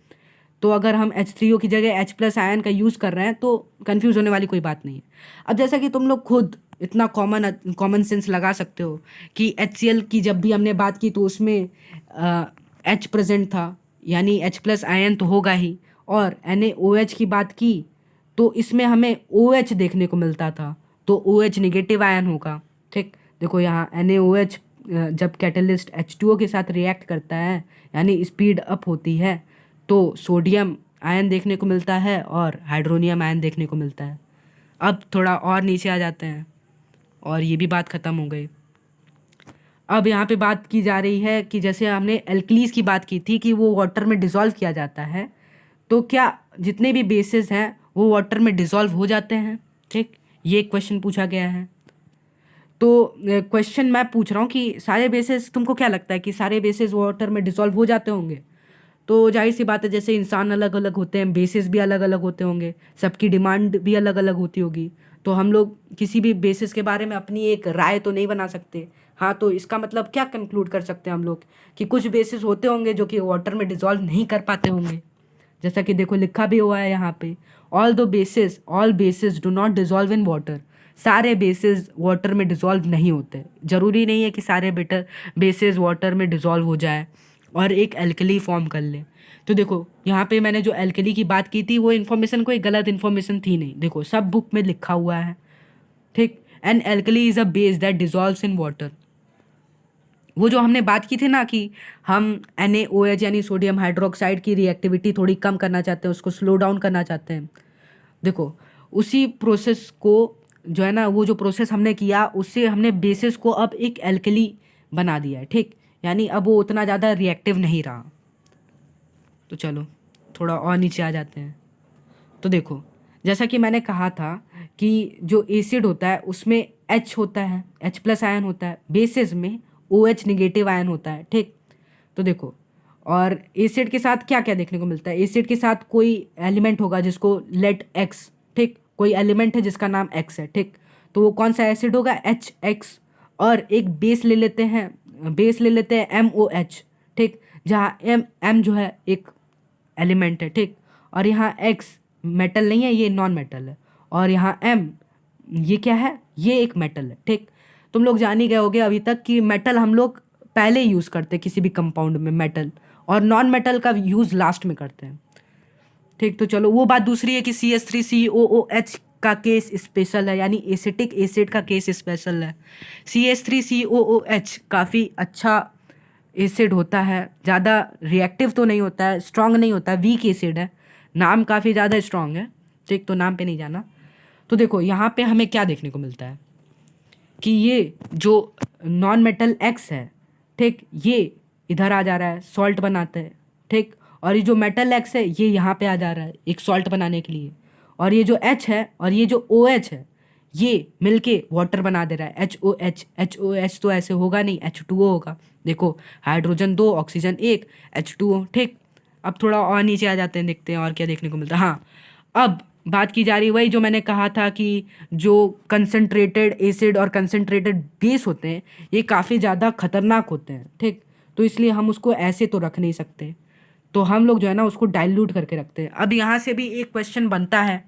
Speaker 1: तो अगर हम H3O की जगह H+ आयन का यूज़ कर रहे हैं तो कंफ्यूज होने वाली कोई बात नहीं है। अब जैसा कि तुम लोग खुद इतना कॉमन सेंस लगा सकते हो कि HCl की जब भी हमने बात की तो उसमें H प्रेजेंट था, यानी H+ आयन तो होगा ही। और NaOH की बात की तो इसमें हमें OH देखने को मिलता था, तो OH निगेटिव आयन होगा। ठीक, देखो यहाँ NaOH जब कैटलिस्ट H2O के साथ रिएक्ट करता है यानी स्पीड अप होती है तो सोडियम आयन देखने को मिलता है और हाइड्रोनियम आयन देखने को मिलता है। अब थोड़ा और नीचे आ जाते हैं और ये भी बात ख़त्म हो गई। अब यहाँ पे बात की जा रही है कि जैसे हमने एल्कलीज की बात की थी कि वो वाटर में डिज़ोल्व किया जाता है, तो क्या जितने भी बेसेस हैं वो वाटर में डिज़ोल्व हो जाते हैं? ठीक, ये क्वेश्चन पूछा गया है। तो क्वेश्चन मैं पूछ रहा हूँ कि सारे बेसेस, तुमको क्या लगता है कि सारे बेसेस वाटर में डिज़ोल्व हो जाते होंगे? तो जाहिर सी बात है, जैसे इंसान अलग अलग होते हैं, बेसिस भी अलग अलग होते होंगे, सबकी डिमांड भी अलग अलग होती होगी। तो हम लोग किसी भी बेसिस के बारे में अपनी एक राय तो नहीं बना सकते। हाँ, तो इसका मतलब क्या कंक्लूड कर सकते हैं हम लोग कि कुछ बेसिस होते होंगे जो कि वाटर में डिज़ोल्व नहीं कर पाते होंगे। जैसा कि देखो लिखा भी हुआ है यहाँ पे, all basis do not dissolve in water. सारे बेसिस वाटर में डिज़ोल्व नहीं होते। ज़रूरी नहीं है कि सारे बेसिस वाटर में डिज़ोल्व हो जाए और एक एल्कली फॉर्म कर ले। तो देखो यहाँ पे मैंने जो एल्कली की बात की थी वो इन्फॉर्मेशन कोई गलत इन्फॉर्मेशन थी नहीं, देखो सब बुक में लिखा हुआ है। ठीक, an alkali is a base that dissolves in water. वो जो हमने बात की थी ना कि हम NaOH यानी सोडियम हाइड्रोक्साइड की रिएक्टिविटी थोड़ी कम करना चाहते हैं, उसको स्लो डाउन करना चाहते हैं। देखो उसी प्रोसेस को जो है ना, वो जो प्रोसेस हमने किया उससे हमने बेसिस को अब एक एल्कली बना दिया है। ठीक, यानी अब वो उतना ज़्यादा रिएक्टिव नहीं रहा। तो चलो थोड़ा और नीचे आ जाते हैं। तो देखो जैसा कि मैंने कहा था कि जो एसिड होता है उसमें H होता है, H+ आयन होता है, बेसिस में OH निगेटिव आयन होता है। ठीक, तो देखो और एसिड के साथ क्या क्या देखने को मिलता है, एसिड के साथ कोई एलिमेंट होगा जिसको लेट X। ठीक, कोई एलिमेंट है जिसका नाम X है। ठीक, तो वो कौन सा एसिड होगा, HX। और एक बेस ले लेते हैं, MOH। ठीक, जहाँ M जो है एक एलिमेंट है। ठीक, और यहाँ X मेटल नहीं है, ये नॉन मेटल है। और यहाँ M ये क्या है, ये एक मेटल है। ठीक, तुम लोग जान ही गए होगे अभी तक कि मेटल हम लोग पहले यूज़ करते हैं किसी भी कंपाउंड में मेटल, और नॉन मेटल का यूज़ लास्ट में करते हैं। ठीक, तो चलो वो बात दूसरी है कि CH3COOH का केस स्पेशल है, यानी एसिटिक एसिड का केस स्पेशल है। CH3COOH काफ़ी अच्छा एसिड होता है, ज़्यादा रिएक्टिव तो नहीं होता है, स्ट्रॉन्ग नहीं होता है, वीक एसिड है। नाम काफ़ी ज़्यादा स्ट्रॉन्ग है। ठीक, तो नाम पे नहीं जाना। तो देखो यहाँ पे हमें क्या देखने को मिलता है कि ये जो नॉन मेटल X है, ठीक, ये इधर आ जा रहा है, सॉल्ट बनाते हैं। ठीक, और ये जो मेटल X है ये यहाँ पे आ जा रहा है एक सॉल्ट बनाने के लिए। और ये जो H है और ये जो OH है ये मिलके वाटर बना दे रहा है, HOH तो ऐसे होगा नहीं, H2O होगा। देखो हाइड्रोजन 2 ऑक्सीजन 1 H2O। ठीक, अब थोड़ा और नीचे आ जाते हैं, देखते हैं और क्या देखने को मिलता है। हाँ, अब बात की जा रही है वही जो मैंने कहा था कि जो कंसनट्रेटेड एसिड और कंसनट्रेटेड बेस होते हैं ये काफ़ी ज़्यादा खतरनाक होते हैं। ठीक, तो इसलिए हम उसको ऐसे तो रख नहीं सकते, तो हम लोग जो है ना उसको डाइल्यूट करके रखते हैं। अब यहाँ से भी एक क्वेश्चन बनता है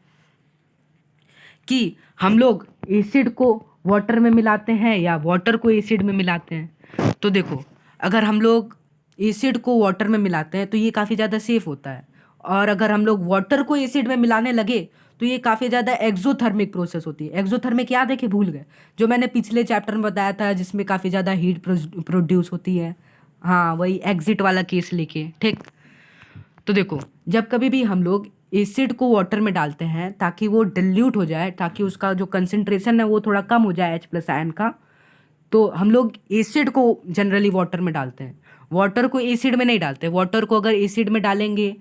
Speaker 1: कि हम लोग एसिड को वाटर में मिलाते हैं या वाटर को एसिड में मिलाते हैं। तो देखो अगर हम लोग एसिड को वाटर में मिलाते हैं तो ये काफ़ी ज़्यादा सेफ होता है, और अगर हम लोग वाटर को एसिड में मिलाने लगे तो ये काफ़ी ज़्यादा एक्सोथर्मिक प्रोसेस होती है। एक्सोथर्मिक याद है कि भूल गए? जो मैंने पिछले चैप्टर में बताया था, जिसमें काफ़ी ज़्यादा हीट प्रोड्यूस होती है। हाँ, वही एग्जिट वाला केस लेके, ठीक। तो देखो, जब कभी भी हम लोग एसिड को वाटर में डालते हैं ताकि वो डिल्यूट हो जाए, ताकि उसका जो कंसंट्रेशन है वो थोड़ा कम हो जाए H+ आयन का, तो हम लोग एसिड को जनरली वाटर में डालते हैं, वाटर को एसिड में नहीं डालते। वाटर को अगर एसिड में डालेंगे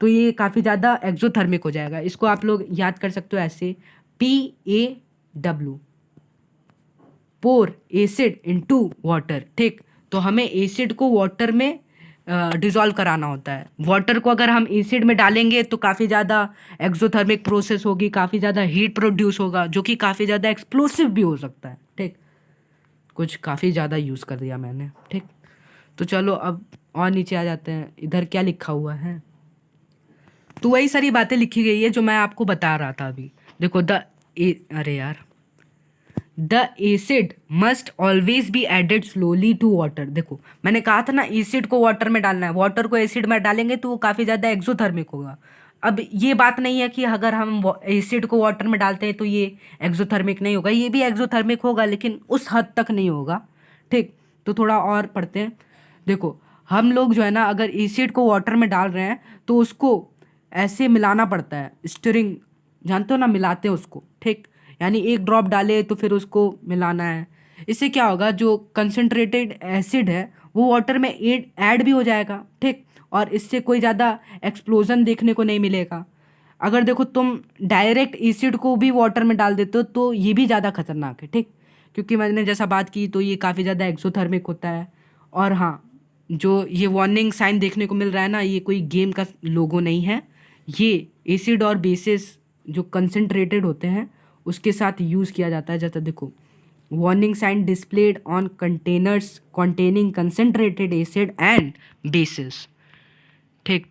Speaker 1: तो ये काफ़ी ज़्यादा एक्सोथर्मिक हो जाएगा। इसको आप लोग याद कर सकते हो ऐसे, PaW, पोर एसिड इनटू वाटर, ठीक। तो हमें एसिड को वाटर में डिज़ोल्व कराना होता है। वाटर को अगर हम एसिड में डालेंगे तो काफ़ी ज़्यादा एक्सोथर्मिक प्रोसेस होगी, काफ़ी ज़्यादा हीट प्रोड्यूस होगा, जो कि काफ़ी ज़्यादा एक्सप्लोसिव भी हो सकता है, ठीक। कुछ काफ़ी ज़्यादा यूज़ कर दिया मैंने, ठीक। तो चलो अब और नीचे आ जाते हैं। इधर क्या लिखा हुआ है? तो वही सारी बातें लिखी गई है जो मैं आपको बता रहा था अभी। देखो, अरे यार, the acid must always be added slowly to water. देखो, मैंने कहा था ना एसिड को वाटर में डालना है, वाटर को एसिड में डालेंगे तो वो काफ़ी ज़्यादा एक्सोथर्मिक होगा। अब ये बात नहीं है कि अगर हम एसिड को वाटर में डालते हैं तो ये एक्सोथर्मिक नहीं होगा, ये भी एक्सोथर्मिक होगा लेकिन उस हद तक नहीं होगा, ठीक। तो थोड़ा और पढ़ते हैं। देखो, हम लोग जो है ना, अगर एसिड को वाटर में डाल रहे हैं तो उसको ऐसे मिलाना पड़ता है, स्टिरिंग, जानते हो ना, मिलाते हैं उसको, ठीक। यानी एक ड्रॉप डाले तो फिर उसको मिलाना है। इससे क्या होगा, जो कंसनट्रेटेड एसिड है वो वाटर में ऐड भी हो जाएगा, ठीक। और इससे कोई ज़्यादा एक्सप्लोजन देखने को नहीं मिलेगा। अगर देखो तुम डायरेक्ट एसिड को भी वाटर में डाल देते हो तो ये भी ज़्यादा खतरनाक है, ठीक। क्योंकि मैंने जैसा बात की तो ये काफ़ी ज़्यादा एक्सोथर्मिक होता है। और हाँ, जो ये वार्निंग साइन देखने को मिल रहा है ना, ये कोई गेम का लोगो नहीं है। ये एसिड और बेसिस जो कंसनट्रेटेड होते हैं उसके साथ यूज़ किया जाता है। जैसा देखो, warning sign displayed on containers containing concentrated acid and bases, ठीक।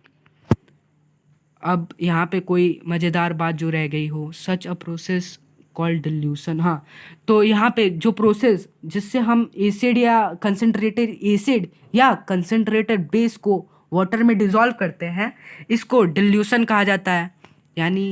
Speaker 1: अब यहाँ पे कोई मज़ेदार बात जो रह गई हो, सच अ प्रोसेस कॉल्ड डिल्यूशन। हाँ, तो यहाँ पे जो प्रोसेस जिससे हम एसिड या कंसनट्रेटेड एसिड या कंसनट्रेटेड बेस को वाटर में डिज़ोल्व करते हैं, इसको डिल्यूशन कहा जाता है। यानी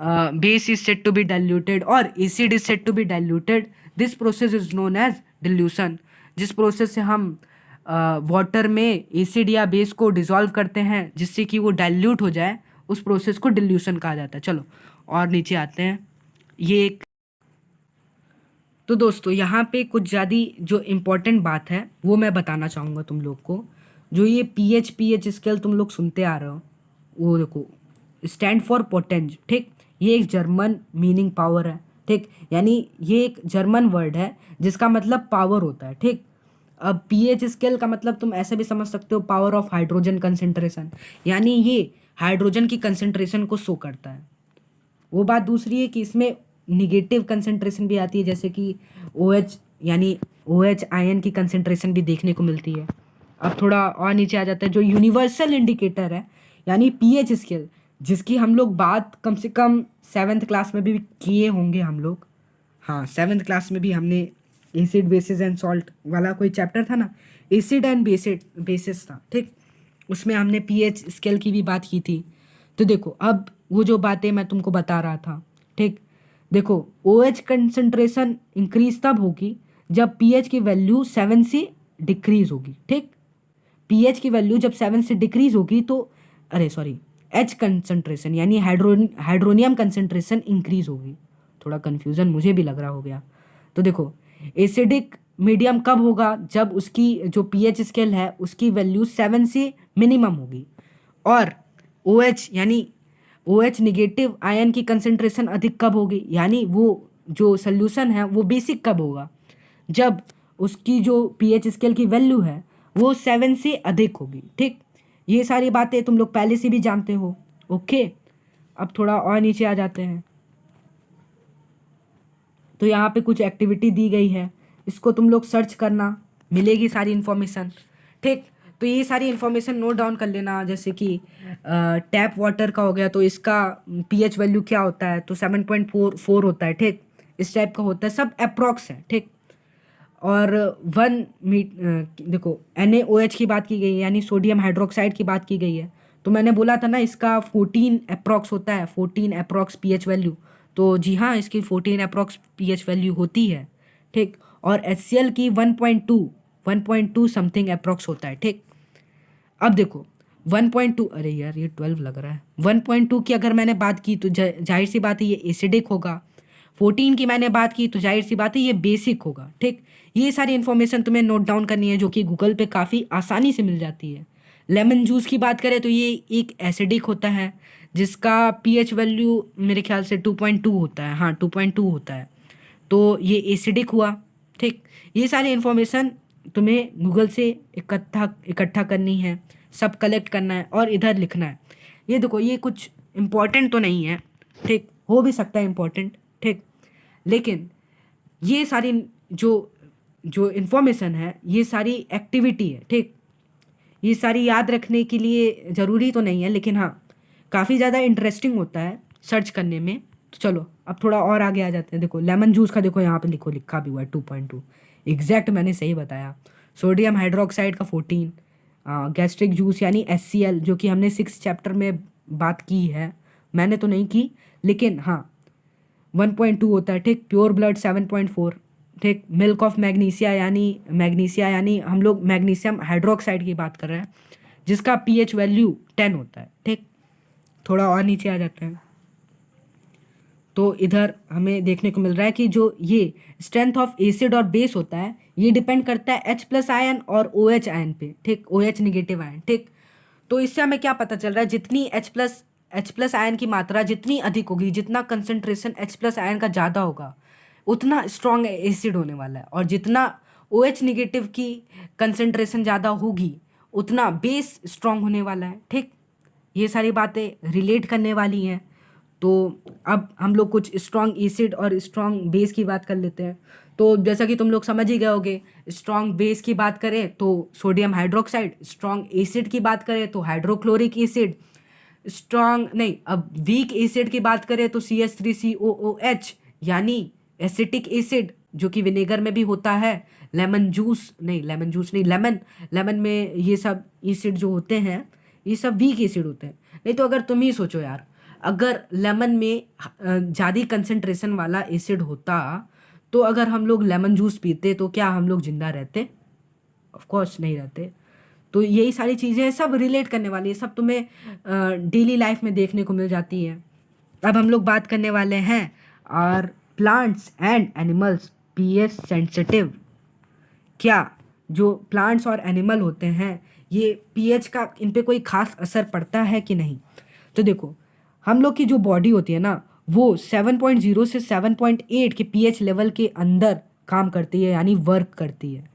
Speaker 1: base is said to be diluted और acid is said to be diluted, this process is known as dilution. जिस प्रोसेस से हम वाटर में एसिड या बेस को डिज़ोल्व करते हैं जिससे कि वो डाइल्यूट हो जाए, उस प्रोसेस को डिल्यूशन कहा जाता है। चलो और नीचे आते हैं। ये एक, तो दोस्तों यहाँ पे कुछ ज़्यादा जो इम्पोर्टेंट बात है वो मैं बताना चाहूँगा तुम लोग को। जो ये पीएच स्केल तुम लोग सुनते आ रहे हो, वो देखो, स्टैंड फॉर पोटेंज, ठीक। ये एक जर्मन मीनिंग पावर है, ठीक। यानी ये एक जर्मन वर्ड है जिसका मतलब पावर होता है, ठीक। अब पीएच स्केल का मतलब तुम ऐसे भी समझ सकते हो, पावर ऑफ हाइड्रोजन कंसेंट्रेशन, यानी ये हाइड्रोजन की कंसेंट्रेशन को शो करता है। वो बात दूसरी है कि इसमें निगेटिव कंसेंट्रेशन भी आती है, जैसे कि OH, यानी OH आयन की कंसेंट्रेशन भी देखने को मिलती है। अब थोड़ा और नीचे आ जाता है, जो यूनिवर्सल इंडिकेटर है यानी पीएच स्केल, जिसकी हम लोग बात कम से कम 7th क्लास में भी किए होंगे हम लोग। हाँ, 7th क्लास में भी हमने एसिड बेसिस एंड सॉल्ट वाला कोई चैप्टर था ना, एसिड एंड बेसिस था, ठीक। उसमें हमने पीएच स्केल की भी बात की थी। तो देखो, अब वो जो बातें मैं तुमको बता रहा था, ठीक। देखो, OH कंसंट्रेशन इंक्रीज तब होगी जब पीएच की वैल्यू 7 से डिक्रीज होगी, ठीक। पीएच की वैल्यू जब 7 से डिक्रीज होगी तो, अरे सॉरी, H कंसंट्रेशन यानी हाइड्रोनियम कंसंट्रेशन इंक्रीज होगी। थोड़ा कन्फ्यूज़न मुझे भी लग रहा हो गया। तो देखो, एसिडिक मीडियम कब होगा, जब उसकी जो पीएच स्केल है उसकी वैल्यू 7 से मिनिमम होगी। और OH यानी OH निगेटिव आयन की कंसंट्रेशन अधिक कब होगी, यानी वो जो सोल्यूशन है वो बेसिक कब होगा, जब उसकी जो पीएच स्केल की वैल्यू है वो 7 से अधिक होगी, ठीक। ये सारी बातें तुम लोग पहले से भी जानते हो, ओके। अब थोड़ा और नीचे आ जाते हैं। तो यहाँ पे कुछ एक्टिविटी दी गई है, इसको तुम लोग सर्च करना, मिलेगी सारी इन्फॉर्मेशन, ठीक। तो ये सारी इन्फॉर्मेशन नोट डाउन कर लेना, जैसे कि टैप वाटर का हो गया तो इसका पीएच वैल्यू क्या होता है, तो 7.44 होता है, ठीक। इस टाइप का होता है, सब अप्रॉक्स है, ठीक। और देखो NaOH की बात की गई है, यानी सोडियम हाइड्रोक्साइड की बात की गई है। तो मैंने बोला था ना इसका 14 अप्रॉक्स होता है, 14 अप्रॉक्स पीएच वैल्यू। तो जी हाँ, इसकी 14 अप्रॉक्स पीएच वैल्यू होती है, ठीक। और HCl की 1.2 समथिंग अप्रॉक्स होता है, ठीक। अब देखो 1.2, अरे यार ये 12 लग रहा है। 1.2 की अगर मैंने बात की तो जाहिर सी बात है ये एसिडिक होगा। 14 की मैंने बात की तो जाहिर सी बात है ये बेसिक होगा, ठीक। ये सारी इन्फॉर्मेशन तुम्हें नोट डाउन करनी है, जो कि गूगल पे काफ़ी आसानी से मिल जाती है। लेमन जूस की बात करें तो ये एक एसिडिक होता है, जिसका पीएच वैल्यू मेरे ख्याल से 2.2 होता है, हाँ 2.2 होता है। तो ये एसिडिक हुआ, ठीक। ये सारी इन्फॉर्मेशन तुम्हें गूगल से इकट्ठा इकट्ठा करनी है, सब कलेक्ट करना है और इधर लिखना है। ये देखो ये कुछ इम्पोर्टेंट तो नहीं है, ठीक, हो भी सकता है इम्पोर्टेंट, ठीक, लेकिन ये सारी जो जो इन्फॉर्मेशन है ये सारी एक्टिविटी है, ठीक। ये सारी याद रखने के लिए ज़रूरी तो नहीं है, लेकिन हाँ काफ़ी ज़्यादा इंटरेस्टिंग होता है सर्च करने में। तो चलो अब थोड़ा और आगे आ जाते हैं। देखो लेमन जूस का देखो यहाँ पे लिखा भी हुआ है 2.2, एग्जैक्ट मैंने सही बताया। सोडियम हाइड्रोक्साइड का 14, गैस्ट्रिक जूस यानी HCl जो कि हमने 6 चैप्टर में बात की है, मैंने तो नहीं की, लेकिन हाँ 1.2 होता है, ठीक। प्योर ब्लड 7.4, ठीक। मिल्क ऑफ मैग्नीसिया यानी हम लोग मैग्नीशियम हाइड्रोक्साइड की बात कर रहे हैं, जिसका पीएच वैल्यू 10 होता है, ठीक। थोड़ा और नीचे आ जाते हैं तो इधर हमें देखने को मिल रहा है कि जो ये स्ट्रेंथ ऑफ एसिड और बेस होता है ये डिपेंड करता है H+ आयन और OH आयन पे, ठीक, OH निगेटिव आयन, ठीक। तो इससे हमें क्या पता चल रहा है, जितनी H+ आयन की मात्रा जितनी अधिक होगी, जितना कंसंट्रेशन H+ आयन का ज़्यादा होगा, उतना स्ट्रॉन्ग एसिड होने वाला है। और जितना OH निगेटिव की कंसंट्रेशन ज़्यादा होगी उतना बेस स्ट्रॉन्ग होने वाला है, ठीक। ये सारी बातें रिलेट करने वाली हैं। तो अब हम लोग कुछ स्ट्रॉन्ग एसिड और स्ट्रॉन्ग बेस की बात कर लेते हैं। तो जैसा कि तुम लोग समझ ही गए होगे, स्ट्रॉन्ग बेस की बात करें तो सोडियम हाइड्रोक्साइड, स्ट्रॉन्ग एसिड की बात करें तो हाइड्रोक्लोरिक एसिड, स्ट्रॉन्ग नहीं, अब वीक एसिड की बात करें तो CH3COOH यानी एसिटिक एसिड, जो कि विनेगर में भी होता है। लेमन में ये सब एसिड जो होते हैं ये सब वीक एसिड होते हैं। नहीं तो अगर तुम ही सोचो यार, अगर लेमन में ज़्यादा कंसंट्रेशन वाला एसिड होता तो अगर हम लोग लेमन जूस पीते तो क्या हम लोग जिंदा रहते? ऑफ कोर्स नहीं रहते। तो यही सारी चीज़ें सब रिलेट करने वाली है, सब तुम्हें डेली लाइफ में देखने को मिल जाती है। अब हम लोग बात करने वाले हैं और plants and animals pH sensitive. क्या जो प्लांट्स और एनिमल होते हैं ये पीएच का इन पे कोई खास असर पड़ता है कि नहीं? तो देखो हम लोग की जो बॉडी होती है ना वो 7.0 से 7.8 के पीएच लेवल के अंदर काम करती है, यानी वर्क करती है।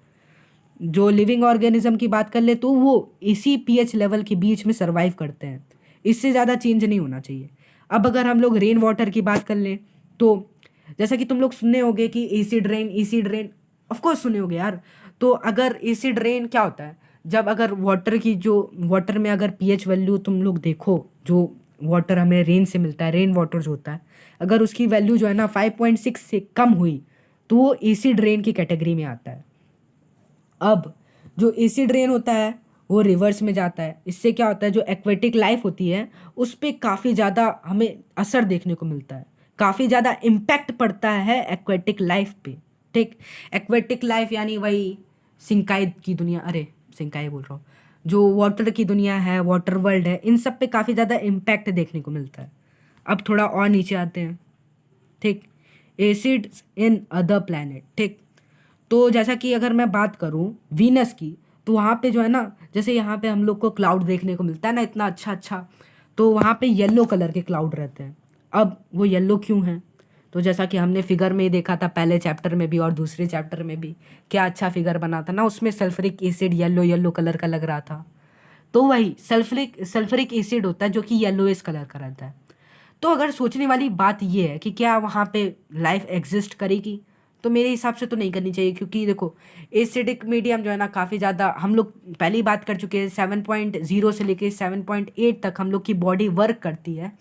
Speaker 1: जो लिविंग ऑर्गेनिज्म की बात कर ले तो वो इसी पीएच लेवल के बीच में सरवाइव करते हैं, इससे ज़्यादा चेंज नहीं होना चाहिए। अब अगर हम लोग रेन वाटर की बात कर लें तो जैसा कि तुम लोग सुने होगे कि एसिड रेन, ऑफ कोर्स सुने होगे यार। तो अगर एसिड रेन क्या होता है, जब अगर वाटर में अगर पीएच वैल्यू तुम लोग देखो, जो वाटर हमें रेन से मिलता है, रेन वाटर जो होता है, अगर उसकी वैल्यू जो है ना 5.6 से कम हुई तो वो एसिड रेन की कैटेगरी में आता है। अब जो एसिड रेन होता है वो रिवर्स में जाता है, इससे क्या होता है जो एक्वेटिक लाइफ होती है उस पर काफ़ी ज़्यादा हमें असर देखने को मिलता है, काफ़ी ज़्यादा इम्पैक्ट पड़ता है एक्वेटिक लाइफ पे, ठीक। एक्वेटिक लाइफ यानी वही सिंकाई की दुनिया, अरे सिंकाई बोल रहा हूँ, जो वाटर की दुनिया है, वाटर वर्ल्ड है, इन सब पे काफ़ी ज़्यादा इम्पैक्ट देखने को मिलता है। अब थोड़ा और नीचे आते हैं, ठीक। एसिड्स इन अदर प्लैनेट, ठीक। तो जैसा कि अगर मैं बात करूं वीनस की, तो वहाँ पे जो है ना, जैसे यहाँ पे हम लोग को क्लाउड देखने को मिलता है ना इतना अच्छा अच्छा, तो वहाँ पे येलो कलर के क्लाउड रहते हैं। अब वो येलो क्यों हैं? तो जैसा कि हमने फिगर में ही देखा था, पहले चैप्टर में भी और दूसरे चैप्टर में भी, क्या अच्छा फिगर बना था ना, उसमें sulphuric acid yellow yellow colour का लग रहा था। तो वही सल्फ्यूरिक एसिड होता है जो कि येलोइश कलर का रहता है। तो अगर सोचने वाली बात ये है कि क्या वहाँ पे लाइफ एग्जिस्ट करेगी, तो मेरे हिसाब से तो नहीं करनी चाहिए, क्योंकि देखो एसिडिक मीडियम जो है ना काफ़ी ज़्यादा, हम लोग पहले ही बात कर चुके हैं, 7.0 से लेके 7.8 तक हम लोग की बॉडी वर्क करती है,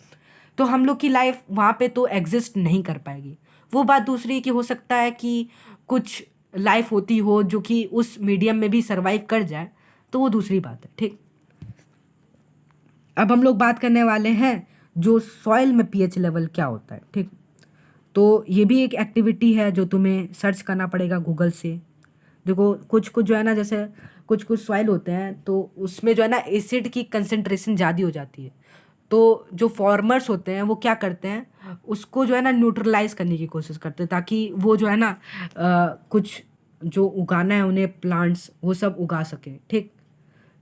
Speaker 1: तो हम लोग की लाइफ वहाँ पे तो एग्जिस्ट नहीं कर पाएगी। वो बात दूसरी कि हो सकता है कि कुछ लाइफ होती हो जो कि उस मीडियम में भी सर्वाइव कर जाए, तो वो दूसरी बात है। ठीक, अब हम लोग बात करने वाले हैं जो सॉइल में पीएच लेवल क्या होता है। ठीक, तो ये भी एक एक्टिविटी है जो तुम्हें सर्च करना पड़ेगा गूगल से। देखो कुछ कुछ जो है ना, जैसे कुछ कुछ सॉइल होते हैं तो उसमें जो है ना एसिड की कंसंट्रेशन ज़्यादा हो जाती है। तो जो फार्मर्स होते हैं वो क्या करते हैं, उसको जो है ना न्यूट्रलाइज करने की कोशिश करते हैं, ताकि वो जो है ना कुछ जो उगाना है उन्हें प्लांट्स वो सब उगा सके। ठीक,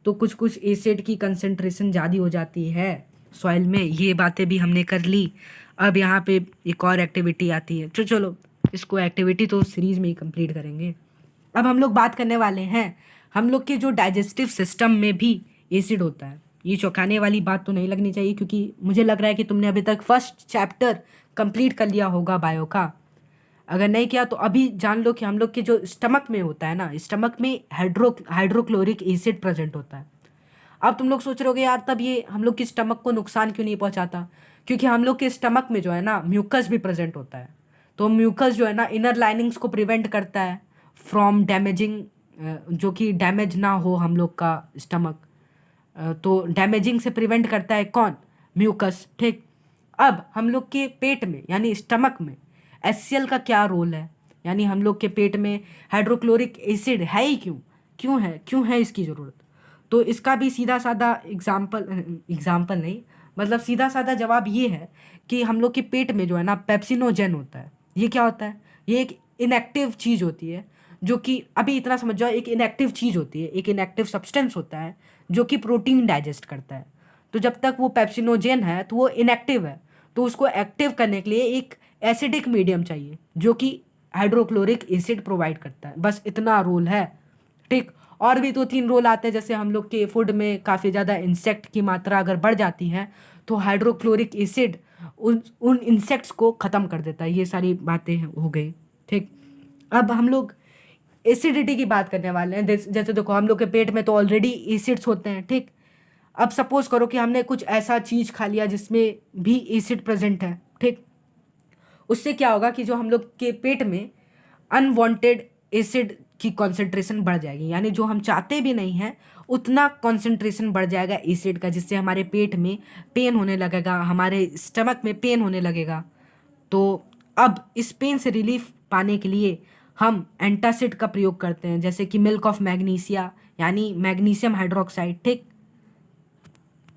Speaker 1: तो कुछ कुछ एसिड की कंसंट्रेशन ज़्यादा हो जाती है सॉइल में, ये बातें भी हमने कर ली। अब यहाँ पे एक और एक्टिविटी आती है, तो चलो इसको एक्टिविटी तो सीरीज में ही कंप्लीट करेंगे। अब हम लोग बात करने वाले हैं हम लोग के जो डाइजेस्टिव सिस्टम में भी एसिड होता है। ये चौंकाने वाली बात तो नहीं लगनी चाहिए, क्योंकि मुझे लग रहा है कि तुमने अभी तक फर्स्ट चैप्टर कंप्लीट कर लिया होगा बायो का। अगर नहीं किया तो अभी जान लो कि हम लोग के जो स्टमक में होता है ना, स्टमक में हाइड्रोक्लोरिक एसिड प्रेजेंट होता है। अब तुम लोग सोच रहे होगे यार तब ये हम लोग की स्टमक को नुकसान क्यों नहीं पहुंचाता, क्योंकि हम लोग के स्टमक में जो है ना म्यूकस भी प्रेजेंट होता है। तो म्यूकस जो है ना इनर लाइनिंग्स को प्रिवेंट करता है फ्रॉम डैमेजिंग, जो कि डैमेज ना हो हम लोग का स्टमक। तो डैमेजिंग से प्रिवेंट करता है कौन, म्यूकस। ठीक, अब हम लोग के पेट में यानी स्टमक में HCl का क्या रोल है, यानी हम लोग के पेट में हाइड्रोक्लोरिक एसिड है ही क्यों, क्यों है इसकी ज़रूरत। तो इसका भी सीधा साधा एग्जाम्पल नहीं, मतलब सीधा साधा जवाब ये है कि हम लोग के पेट में जो है ना पेप्सिनोजेन होता है। ये क्या होता है, ये एक इनएक्टिव चीज़ होती है, जो कि अभी इतना समझ जाओ, एक इनएक्टिव चीज़ होती है, एक इनएक्टिव सब्सटेंस होता है जो कि प्रोटीन डाइजेस्ट करता है। तो जब तक वो पेप्सिनोजेन है तो वो इनएक्टिव है, तो उसको एक्टिव करने के लिए एक एसिडिक मीडियम चाहिए जो कि हाइड्रोक्लोरिक एसिड प्रोवाइड करता है। बस इतना रोल है। ठीक, और भी दो तीन रोल आते हैं, जैसे हम लोग के फूड में काफ़ी ज़्यादा इंसेक्ट की मात्रा अगर बढ़ जाती है तो हाइड्रोक्लोरिक एसिड उन उन इंसेक्ट्स को ख़त्म कर देता है। ये सारी बातें हो गई। ठीक, अब हम लोग एसिडिटी की बात करने वाले हैं। जैसे देखो हम लोग के पेट में तो ऑलरेडी एसिड्स होते हैं। ठीक, अब सपोज करो कि हमने कुछ ऐसा चीज़ खा लिया जिसमें भी एसिड प्रेजेंट है। ठीक, उससे क्या होगा कि जो हम लोग के पेट में अनवांटेड एसिड की कॉन्सेंट्रेशन बढ़ जाएगी, यानी जो हम चाहते भी नहीं हैं उतना कॉन्सेंट्रेशन बढ़ जाएगा एसिड का, जिससे हमारे पेट में पेन होने लगेगा, हमारे स्टमक में पेन होने लगेगा। तो अब इस पेन से रिलीफ पाने के लिए हम एंटासिड का प्रयोग करते हैं, जैसे कि मिल्क ऑफ मैग्नीसिया यानी मैग्नीशियम हाइड्रोक्साइड। ठीक,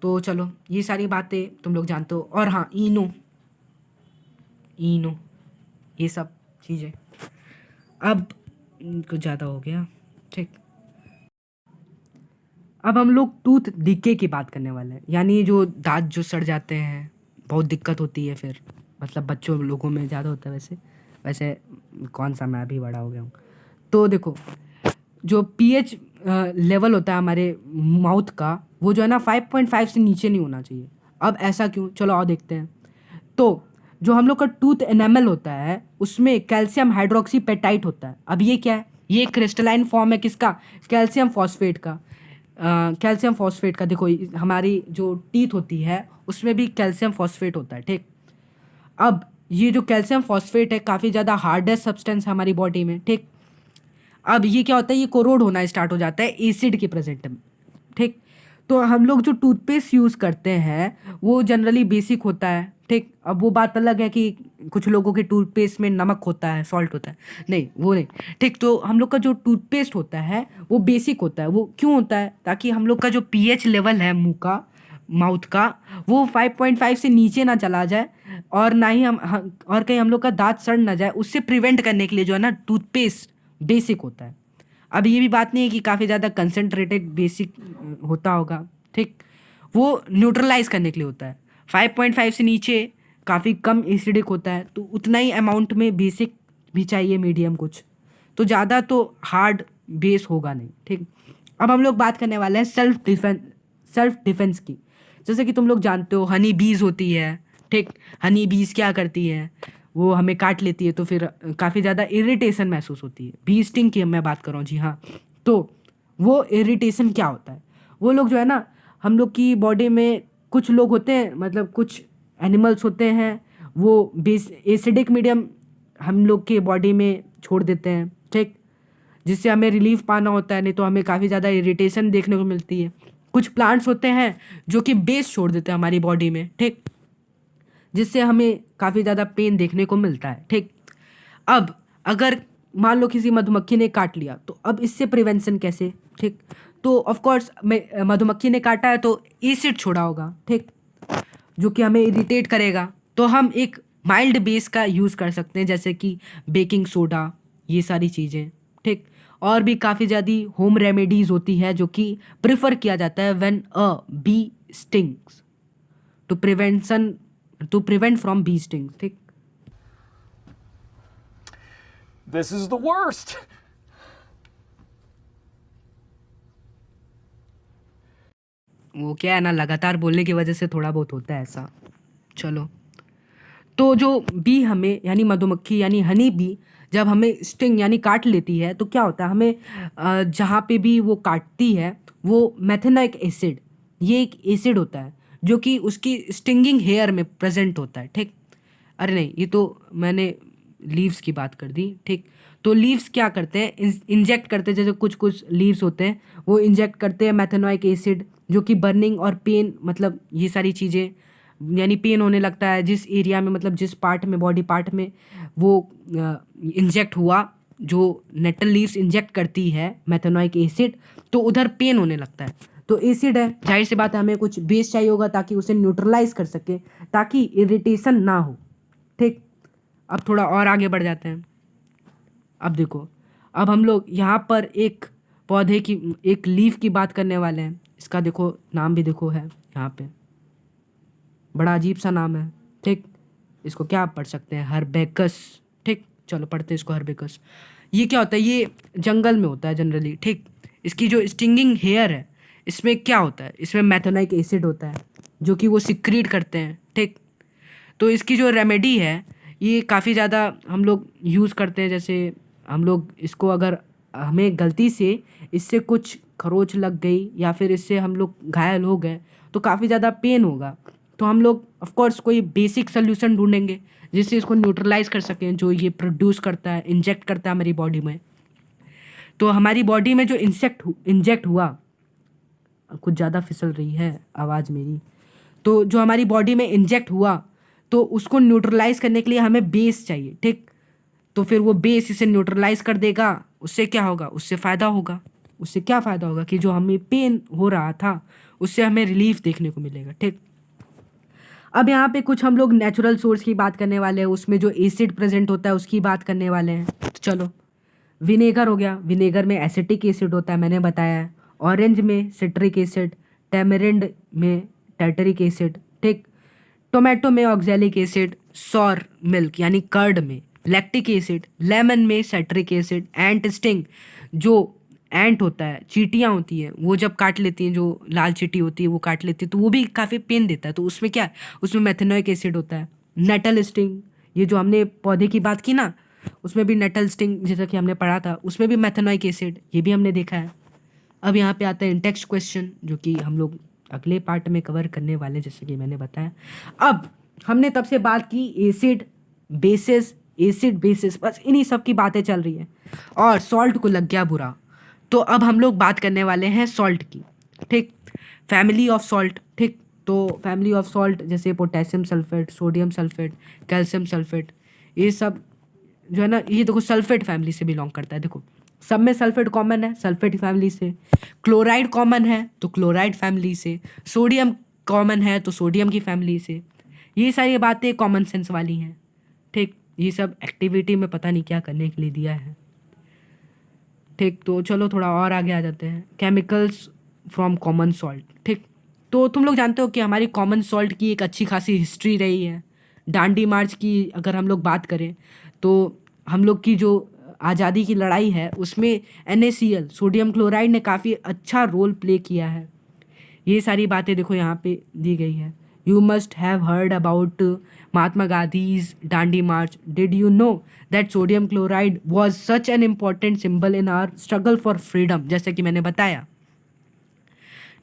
Speaker 1: तो चलो ये सारी बातें तुम लोग जानते हो। और हाँ, इनो इनो ये सब चीज़ें। अब कुछ ज़्यादा हो गया। ठीक, अब हम लोग टूथ डिके की बात करने वाले हैं, यानी जो दांत जो सड़ जाते हैं, बहुत दिक्कत होती है फिर, मतलब बच्चों लोगों में ज़्यादा होता है। वैसे वैसे कौन सा, मैं अभी बड़ा हो गया हूँ। तो देखो जो पीएच लेवल होता है हमारे माउथ का, वो जो है ना 5.5 से नीचे नहीं होना चाहिए। अब ऐसा क्यों, चलो और देखते हैं। तो जो हम लोग का टूथ एनामल होता है उसमें कैल्शियम हाइड्रोक्सीपेटाइट होता है। अब ये क्या है, ये क्रिस्टलाइन फॉर्म है किसका, कैल्शियम फॉस्फेट का। कैल्शियम फॉस्फेट का देखो हमारी जो टीथ होती है उसमें भी कैल्शियम फॉस्फेट होता है। ठीक, अब ये जो कैल्शियम फॉस्फेट है काफ़ी ज़्यादा हार्डेस्ट सब्सटेंस है हमारी बॉडी में। ठीक, अब ये क्या होता है, ये कोरोड होना स्टार्ट हो जाता है एसिड के प्रेजेंट में। ठीक, तो हम लोग जो टूथपेस्ट यूज़ करते हैं वो जनरली बेसिक होता है। ठीक, अब वो बात अलग है कि कुछ लोगों के टूथपेस्ट में नमक होता है, सॉल्ट होता है, नहीं वो नहीं। ठीक, तो हम लोग का जो टूथपेस्ट होता है वो बेसिक होता है। वो क्यों होता है, ताकि हम लोग का जो पीएच लेवल है मुंह का, माउथ का, वो 5.5 से नीचे ना चला जाए, और ना ही और कहीं हम लोग का दांत सड़ ना जाए, उससे प्रिवेंट करने के लिए जो है ना टूथपेस्ट बेसिक होता है। अब ये भी बात नहीं है कि काफ़ी ज़्यादा कंसनट्रेटेड बेसिक होता होगा। ठीक, वो न्यूट्रलाइज करने के लिए होता है। 5.5 से नीचे काफ़ी कम एसिडिक होता है, तो उतना ही अमाउंट में बेसिक भी चाहिए, मीडियम कुछ, तो ज़्यादा तो हार्ड बेस होगा नहीं। ठीक, अब हम लोग बात करने वाले हैं सेल्फ डिफेंस की। जैसे कि तुम लोग जानते हो हनी बीज होती है। ठीक, हनी बीज क्या करती है, वो हमें काट लेती है तो फिर काफ़ी ज़्यादा इरिटेशन महसूस होती है। बी स्टिंग की मैं बात कर रहा हूँ, जी हाँ। तो वो इरिटेशन क्या होता है, वो लोग जो है ना हम लोग की बॉडी में कुछ लोग होते हैं, मतलब कुछ एनिमल्स होते हैं, वो बेस एसिडिक मीडियम हम लोग के बॉडी में छोड़ देते हैं। ठीक, जिससे हमें रिलीफ पाना होता है, नहीं तो हमें काफ़ी ज़्यादा इरिटेशन देखने को मिलती है। कुछ प्लांट्स होते हैं जो कि बेस छोड़ देते हैं हमारी बॉडी में, ठीक, जिससे हमें काफ़ी ज़्यादा पेन देखने को मिलता है, ठीक। अब अगर मान लो किसी मधुमक्खी ने काट लिया, तो अब इससे प्रिवेंशन कैसे, ठीक। तो ऑफ कोर्स मधुमक्खी ने काटा है तो एसिड छोड़ा होगा, ठीक, जो कि हमें इरिटेट करेगा। तो हम एक माइल्ड बेस का यूज़ कर सकते हैं, जैसे कि बेकिंग सोडा, ये सारी चीज़ें, ठीक। और भी काफ़ी ज़्यादा होम रेमेडीज़ होती है जो कि प्रेफर किया जाता है when a bee stings, to prevent from bee stings, ठीक।
Speaker 2: This is the worst.
Speaker 1: वो क्या है ना, लगातार बोलने की वजह से थोड़ा बहुत होता है ऐसा। चलो, तो जो बी हमें यानी मधुमक्खी यानी हनी बी जब हमें स्टिंग यानी काट लेती है तो क्या होता है, हमें जहाँ पे भी वो काटती है वो मेथेनोइक एसिड, ये एक एसिड होता है जो कि उसकी स्टिंगिंग हेयर में प्रेजेंट होता है, ठीक। अरे नहीं, ये तो मैंने लीव्स की बात कर दी, ठीक। तो लीव्स क्या करते हैं, इंजेक्ट करते हैं, जैसे कुछ कुछ लीव्स होते हैं वो इंजेक्ट करते हैं मेथेनोइक एसिड, जो कि बर्निंग और पेन, मतलब ये सारी चीज़ें, यानी पेन होने लगता है जिस एरिया में, मतलब जिस पार्ट में, बॉडी पार्ट में वो इंजेक्ट हुआ, जो नेटल लीव्स इंजेक्ट करती है मेथेनोइक एसिड, तो उधर पेन होने लगता है। तो एसिड है, जाहिर सी बात है हमें कुछ बेस चाहिए होगा ताकि उसे न्यूट्रलाइज कर सके, ताकि इरिटेशन ना हो, ठीक। अब थोड़ा और आगे बढ़ जाते हैं। अब देखो, अब हम लोग यहाँ पर एक पौधे की, एक लीफ की बात करने वाले हैं। इसका देखो नाम भी देखो है यहाँ पे, बड़ा अजीब सा नाम है, ठीक। इसको क्या आप पढ़ सकते हैं, हर्बेकस, ठीक। चलो पढ़ते हैं इसको, हर्बेकस। ये क्या होता है, ये जंगल में होता है जनरली, ठीक। इसकी जो स्टिंगिंग हेयर है, इसमें क्या होता है, इसमें मैथोनाइक एसिड होता है जो कि वो सिक्रीट करते हैं, ठीक। तो इसकी जो रेमेडी है ये काफ़ी ज़्यादा हम लोग यूज़ करते हैं। जैसे हम लोग इसको, अगर हमें गलती से इससे कुछ खरोच लग गई या फिर इससे हम लोग घायल हो गए तो काफ़ी ज़्यादा पेन होगा, तो हम लोग ऑफ कोर्स कोई बेसिक सोल्यूशन ढूंढेंगे जिससे इसको न्यूट्रलाइज कर सकें, जो ये प्रोड्यूस करता है, इंजेक्ट करता है हमारी बॉडी में। तो हमारी बॉडी में जो इंजेक्ट हुआ, कुछ ज़्यादा फिसल रही है आवाज़ मेरी, तो जो हमारी बॉडी में इंजेक्ट हुआ तो उसको न्यूट्रलाइज करने के लिए हमें बेस चाहिए, ठीक। तो फिर वो बेस इसे न्यूट्रलाइज कर देगा, उससे क्या होगा, उससे फ़ायदा होगा। उससे क्या फ़ायदा होगा कि जो हमें पेन हो रहा था उससे हमें रिलीफ देखने को मिलेगा, ठीक। अब यहाँ पे कुछ हम लोग नेचुरल सोर्स की बात करने वाले हैं, उसमें जो एसिड प्रेजेंट होता है उसकी बात करने वाले हैं। तो चलो, विनेगर हो गया, विनेगर में एसिटिक एसिड होता है, मैंने बताया है। ऑरेंज में सिट्रिक एसिड, टैमरिंड में टैटरिक एसिड, ठीक। टोमेटो में ऑक्जेलिक एसिड, सॉर मिल्क यानी कर्ड में लैक्टिक एसिड, लेमन में सेट्रिक एसिड, एंट स्टिंग, जो एंट होता है, चींटियाँ होती हैं, वो जब काट लेती हैं, जो लाल चींटी होती है वो काट लेती है तो वो भी काफ़ी पेन देता है, तो उसमें क्या है, उसमें मेथेनोइक एसिड होता है। नेटल स्टिंग, ये जो हमने पौधे की बात की ना, उसमें भी नेटल स्टिंग जैसा कि हमने पढ़ा था, उसमें भी मेथेनोइक एसिड, ये भी हमने देखा है। अब यहाँ पे आता है इंटेक्स्ट क्वेश्चन, जो कि हम लोग अगले पार्ट में कवर करने वाले हैं, जैसे कि मैंने बताया। अब हमने तब से बात की एसिड बेसिस, एसिड बेसिस, बस इन्हीं सब की बातें चल रही है, और सॉल्ट को लग गया बुरा। तो अब हम लोग बात करने वाले हैं सॉल्ट की, ठीक। फैमिली ऑफ सॉल्ट, ठीक। तो फैमिली ऑफ सॉल्ट जैसे potassium sulphate, sodium sulphate, calcium sulphate, ये सब जो है ना, ये देखो सल्फेट फैमिली से बिलोंग करता है। देखो सब में सल्फेट कॉमन है, सल्फेट फैमिली से। क्लोराइड कॉमन है तो क्लोराइड फैमिली से। सोडियम कॉमन है तो सोडियम की फैमिली से। ये सारी बातें कॉमन सेंस वाली हैं, ठीक। ये सब एक्टिविटी में पता नहीं क्या करने के लिए दिया है, ठीक। तो चलो थोड़ा और आगे आ जाते हैं, केमिकल्स फ्रॉम कॉमन सॉल्ट, ठीक। तो तुम लोग जानते हो कि हमारी कॉमन सॉल्ट की एक अच्छी खासी हिस्ट्री रही है। डांडी मार्च की अगर हम लोग बात करें तो हम लोग की जो आज़ादी की लड़ाई है उसमें NaCl, सोडियम क्लोराइड ने काफ़ी अच्छा रोल प्ले किया है। ये सारी बातें देखो यहाँ पे दी गई है। You must have heard about Mahatma Gandhi's Dandi march. Did you know that sodium chloride was such an important symbol in our struggle for freedom, जैसे कि मैंने बताया,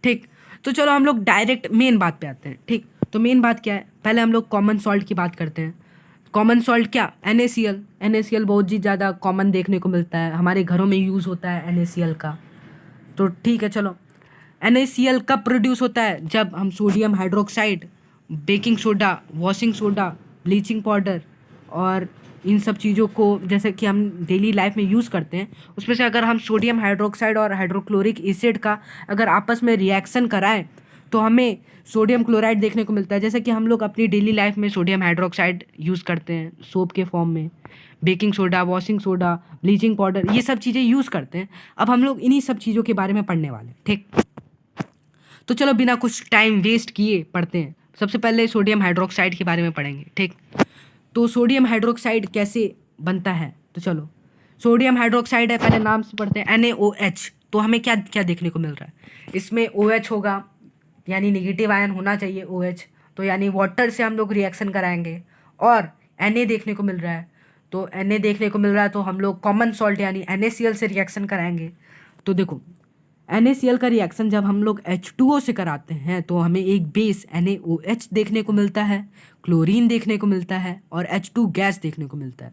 Speaker 1: ठीक। तो चलो हम लोग डायरेक्ट मेन बात पे आते हैं, ठीक। तो मेन बात क्या है, पहले हम लोग कॉमन सॉल्ट की बात करते हैं। कॉमन सॉल्ट क्या, NaCl। NaCl बहुत ही ज़्यादा कॉमन देखने को मिलता है, हमारे घरों में यूज़ होता है NaCl का। तो ठीक है चलो, NaCl कब प्रोड्यूस होता है, जब हम sodium hydroxide, baking soda, washing soda, bleaching powder और इन सब चीज़ों को जैसे कि हम डेली लाइफ में यूज़ करते हैं, उसमें से अगर हम सोडियम हाइड्रोक्साइड और हाइड्रोक्लोरिक एसिड का अगर आपस में रिएक्शन कराएं तो हमें सोडियम क्लोराइड देखने को मिलता है। जैसे कि हम लोग अपनी डेली लाइफ में सोडियम हाइड्रोक्साइड यूज़ करते हैं सोप के फॉर्म में, baking soda, washing soda, bleaching powder, ये सब चीज़ें यूज़ करते हैं। अब हम लोग इन्हीं सब चीज़ों के बारे में पढ़ने वाले हैं, ठीक। तो चलो बिना कुछ टाइम वेस्ट किए पढ़ते हैं। सबसे पहले सोडियम हाइड्रोक्साइड के बारे में पढ़ेंगे, ठीक। तो सोडियम हाइड्रोक्साइड कैसे बनता है, तो चलो सोडियम हाइड्रोक्साइड है, पहले नाम से पढ़ते हैं NaOH। तो हमें क्या क्या देखने को मिल रहा है, इसमें OH होगा, यानी निगेटिव आयन होना चाहिए OH, तो यानी वाटर से हम लोग रिएक्शन कराएंगे। और Na देखने को मिल रहा है, तो Na देखने को मिल रहा है तो हम लोग कॉमन सॉल्ट यानी NaCl से रिएक्शन कराएंगे। तो देखो NaCl का रिएक्शन जब हम लोग H2O से कराते हैं तो हमें एक बेस NaOH देखने को मिलता है, क्लोरीन देखने को मिलता है और H2 गैस देखने को मिलता है।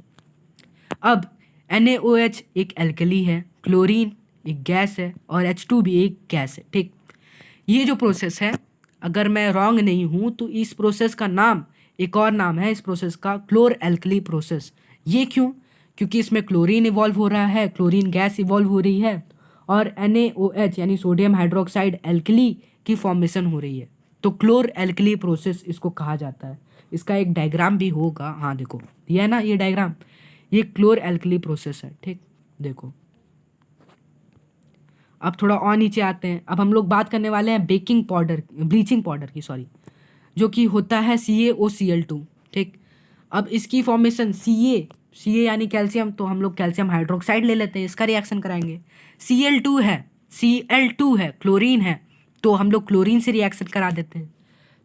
Speaker 1: अब NaOH एक एल्कली है, क्लोरीन एक गैस है और H2 भी एक गैस है, ठीक। ये जो प्रोसेस है, अगर मैं रॉन्ग नहीं हूँ तो इस प्रोसेस का नाम, एक और नाम है इस प्रोसेस का, क्लोर एल्कली प्रोसेस। ये क्यों, क्योंकि इसमें क्लोरीन इवॉल्व हो रहा है, क्लोरीन गैस इवॉल्व हो रही है और NaOH यानी सोडियम हाइड्रोक्साइड एल्कली की फॉर्मेशन हो रही है। तो क्लोर एल्कली प्रोसेस इसको कहा जाता है। इसका एक डायग्राम भी होगा, हाँ देखो दिया है ना ये डायग्राम, ये क्लोर एल्कली प्रोसेस है, ठीक। देखो अब थोड़ा और नीचे आते हैं। अब हम लोग बात करने वाले हैं बेकिंग पाउडर, ब्लीचिंग पाउडर की, सॉरी, जो कि होता है CaOCl2, ठीक। अब इसकी फॉर्मेशन Ca यानी कैल्शियम, तो हम लोग कैल्शियम हाइड्रोक्साइड ले लेते हैं, इसका रिएक्शन कराएंगे। Cl2 है, क्लोरीन है, तो हम लोग क्लोरीन से रिएक्शन करा देते हैं।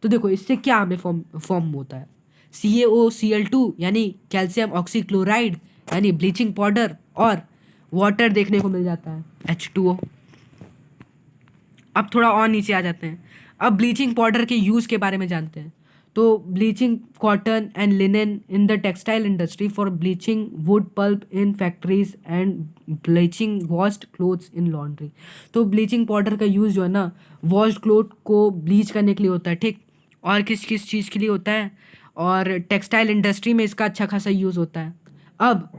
Speaker 1: तो देखो इससे क्या हमें फॉर्म होता है, CaOCl2 यानी कैल्शियम ऑक्सीक्लोराइड यानी ब्लीचिंग पाउडर और वाटर देखने को मिल जाता है H2O। अब थोड़ा और नीचे आ जाते हैं, अब ब्लीचिंग पाउडर के यूज़ के बारे में जानते हैं। तो bleaching cotton and linen in the textile industry for bleaching wood pulp in factories and bleaching washed clothes in laundry. तो ब्लीचिंग पाउडर का यूज़ जो है ना, वॉश्ड क्लोथ को ब्लीच करने के लिए होता है, ठीक। और किस किस चीज़ के लिए होता है, और टेक्सटाइल इंडस्ट्री में इसका अच्छा खासा यूज़ होता है। अब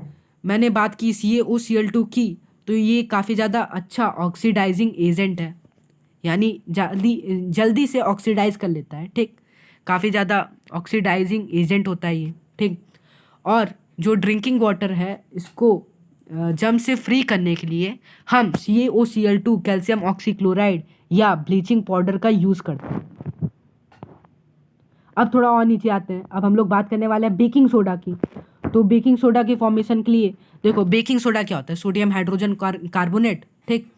Speaker 1: मैंने बात की CaOCl2 की, तो ये काफ़ी ज़्यादा अच्छा ऑक्सीडाइजिंग एजेंट है, यानी जल्दी से ऑक्सीडाइज कर लेता है, ठीक। काफ़ी ज़्यादा ऑक्सीडाइजिंग एजेंट होता है ये, ठीक। और जो ड्रिंकिंग वाटर है इसको जम से फ्री करने के लिए हम CaOCl2 कैल्शियम ऑक्सीक्लोराइड या ब्लीचिंग पाउडर का यूज़ करते हैं। अब थोड़ा और नीचे आते हैं, अब हम लोग बात करने वाले हैं बेकिंग सोडा की। तो बेकिंग सोडा की फॉर्मेशन के लिए देखो, बेकिंग सोडा क्या होता है, सोडियम हाइड्रोजन कार्बोनेट, ठीक।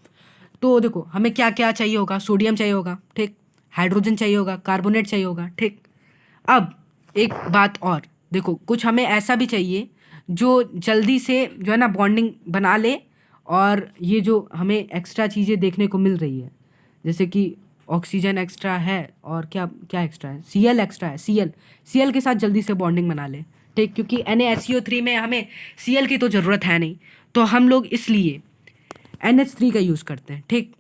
Speaker 1: तो देखो हमें क्या क्या चाहिए होगा, सोडियम चाहिए होगा, ठीक, हाइड्रोजन चाहिए होगा, कार्बोनेट चाहिए होगा, ठीक। अब एक बात और देखो, कुछ हमें ऐसा भी चाहिए जो जल्दी से जो है ना बॉन्डिंग बना ले, और ये जो हमें एक्स्ट्रा चीज़ें देखने को मिल रही है, जैसे कि ऑक्सीजन एक्स्ट्रा है और क्या क्या एक्स्ट्रा है, Cl एक्स्ट्रा है, Cl के साथ जल्दी से बॉन्डिंग बना ले, ठीक। क्योंकि NaSCO3 में हमें Cl की तो ज़रूरत है नहीं, तो हम लोग इसलिए NH3 का यूज़ करते हैं, ठीक।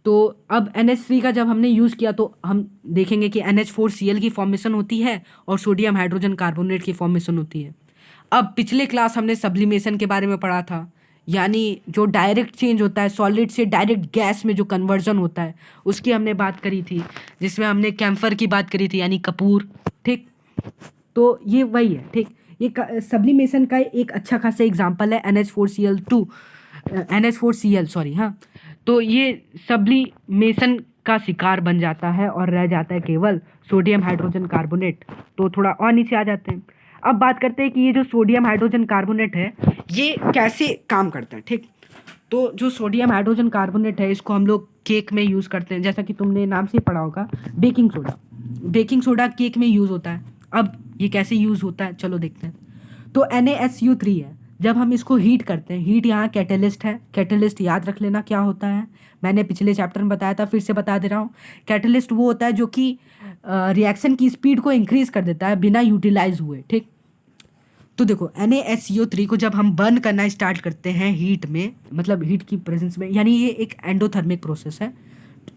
Speaker 1: तो अब NH3 का जब हमने यूज़ किया तो हम देखेंगे कि NH4Cl की फॉर्मेशन होती है और सोडियम हाइड्रोजन कार्बोनेट की फॉर्मेशन होती है। अब पिछले क्लास हमने सब्लिमेशन के बारे में पढ़ा था, यानी जो डायरेक्ट चेंज होता है, सॉलिड से डायरेक्ट गैस में जो कन्वर्जन होता है, उसकी हमने बात करी थी, जिसमें हमने कैम्फर की बात करी थी, यानी कपूर, ठीक। तो ये वही है, ठीक। ये सब्लिमेशन का एक अच्छा खासा एग्जाम्पल है NH4Cl, सॉरी, हाँ। तो ये सब्लिमेशन का शिकार बन जाता है और रह जाता है केवल सोडियम हाइड्रोजन कार्बोनेट। तो थोड़ा और नीचे आ जाते हैं, अब बात करते हैं कि ये जो सोडियम हाइड्रोजन कार्बोनेट है ये कैसे काम करता है, ठीक। तो जो सोडियम हाइड्रोजन कार्बोनेट है इसको हम लोग केक में यूज़ करते हैं, जैसा कि तुमने नाम से पढ़ा होगा, baking soda. Baking soda cake में यूज़ होता है। अब ये कैसे यूज़ होता है, चलो देखते हैं। तो NaSCO3 है, जब हम इसको हीट करते हैं, हीट यहाँ कैटलिस्ट है, कैटलिस्ट याद रख लेना क्या होता है, मैंने पिछले चैप्टर में बताया था, फिर से बता दे रहा हूँ। कैटलिस्ट वो होता है जो कि रिएक्शन की स्पीड को इंक्रीज कर देता है बिना यूटिलाइज हुए, ठीक। तो देखो NaSCO3 को जब हम बर्न करना स्टार्ट करते हैं हीट में, मतलब हीट की प्रेजेंस में, यानी ये एक एंडोथर्मिक प्रोसेस है,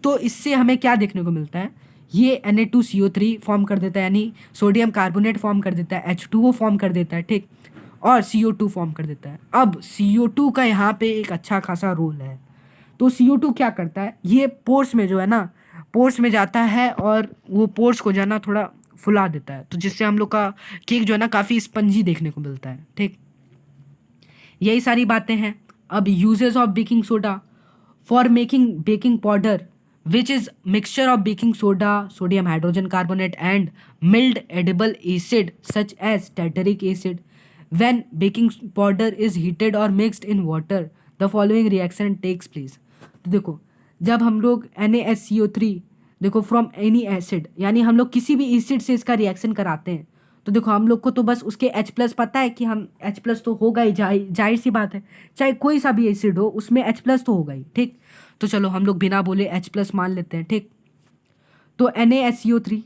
Speaker 1: तो इससे हमें क्या देखने को मिलता है, ये Na2CO3 फॉर्म कर देता है, यानी सोडियम कार्बोनेट फॉर्म कर देता है, H2O फॉर्म कर देता है, ठीक, और CO2 फॉर्म कर देता है। अब CO2 का यहाँ पे एक अच्छा खासा रोल है। तो CO2 क्या करता है, ये पोर्स में जो है ना, पोर्स में जाता है और वो पोर्स को जो है ना थोड़ा फुला देता है, तो जिससे हम लोग का केक जो है ना काफ़ी स्पंजी देखने को मिलता है, ठीक। यही सारी बातें हैं। अब uses of baking soda for making baking powder which is mixture of baking soda, sodium hydrogen carbonate and mild edible acid such as tartaric acid. When baking powder is heated और mixed in water the following reaction takes place. तो देखो, जब हम लोग NaSCO3 देखो from any acid, यानी हम लोग किसी भी एसिड से इसका रिएक्शन कराते हैं, तो देखो हम लोग को तो बस उसके H+ पता है कि हम H+ तो होगा ही, जाहिर सी बात है, चाहे कोई सा भी एसिड हो उसमें H+ तो होगा ही, ठीक। तो चलो हम लोग बिना बोले H+ मान लेते हैं, ठीक। तो NaSCO3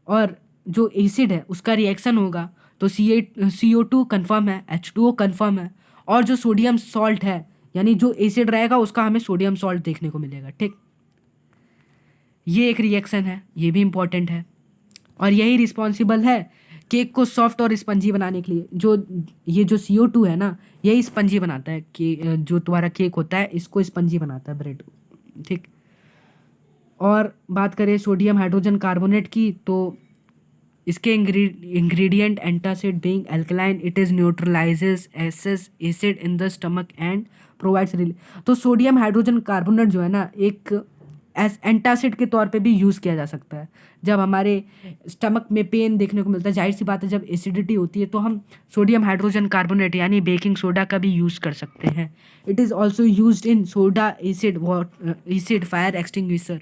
Speaker 1: और जो एसिड है उसका रिएक्शन होगा, तो CO2 कन्फर्म है, H2O कन्फर्म है, और जो सोडियम सॉल्ट है, यानी जो एसिड रहेगा उसका हमें सोडियम सॉल्ट देखने को मिलेगा, ठीक। ये एक रिएक्शन है, ये भी इम्पॉर्टेंट है, और यही रिस्पॉन्सिबल है केक को सॉफ्ट और स्पंजी बनाने के लिए। जो ये जो CO2 है ना, यही स्पंजी बनाता है कि जो तुम्हारा केक होता है इसको स्पंजी बनाता है, ब्रेड, ठीक। और बात करें सोडियम हाइड्रोजन कार्बोनेट की, तो इसके ingredient antacid being alkaline, it is neutralises excess acid in the stomach and provides relief. तो सोडियम हाइड्रोजन कार्बोनेट जो है ना, एक एस एंटासिड के तौर पे भी यूज़ किया जा सकता है। जब हमारे स्टमक में पेन देखने को मिलता है, जाहिर सी बात है जब एसिडिटी होती है, तो हम सोडियम हाइड्रोजन कार्बोनेट यानी बेकिंग सोडा का भी यूज़ कर सकते हैं। It is also used in soda acid acid fire extinguisher.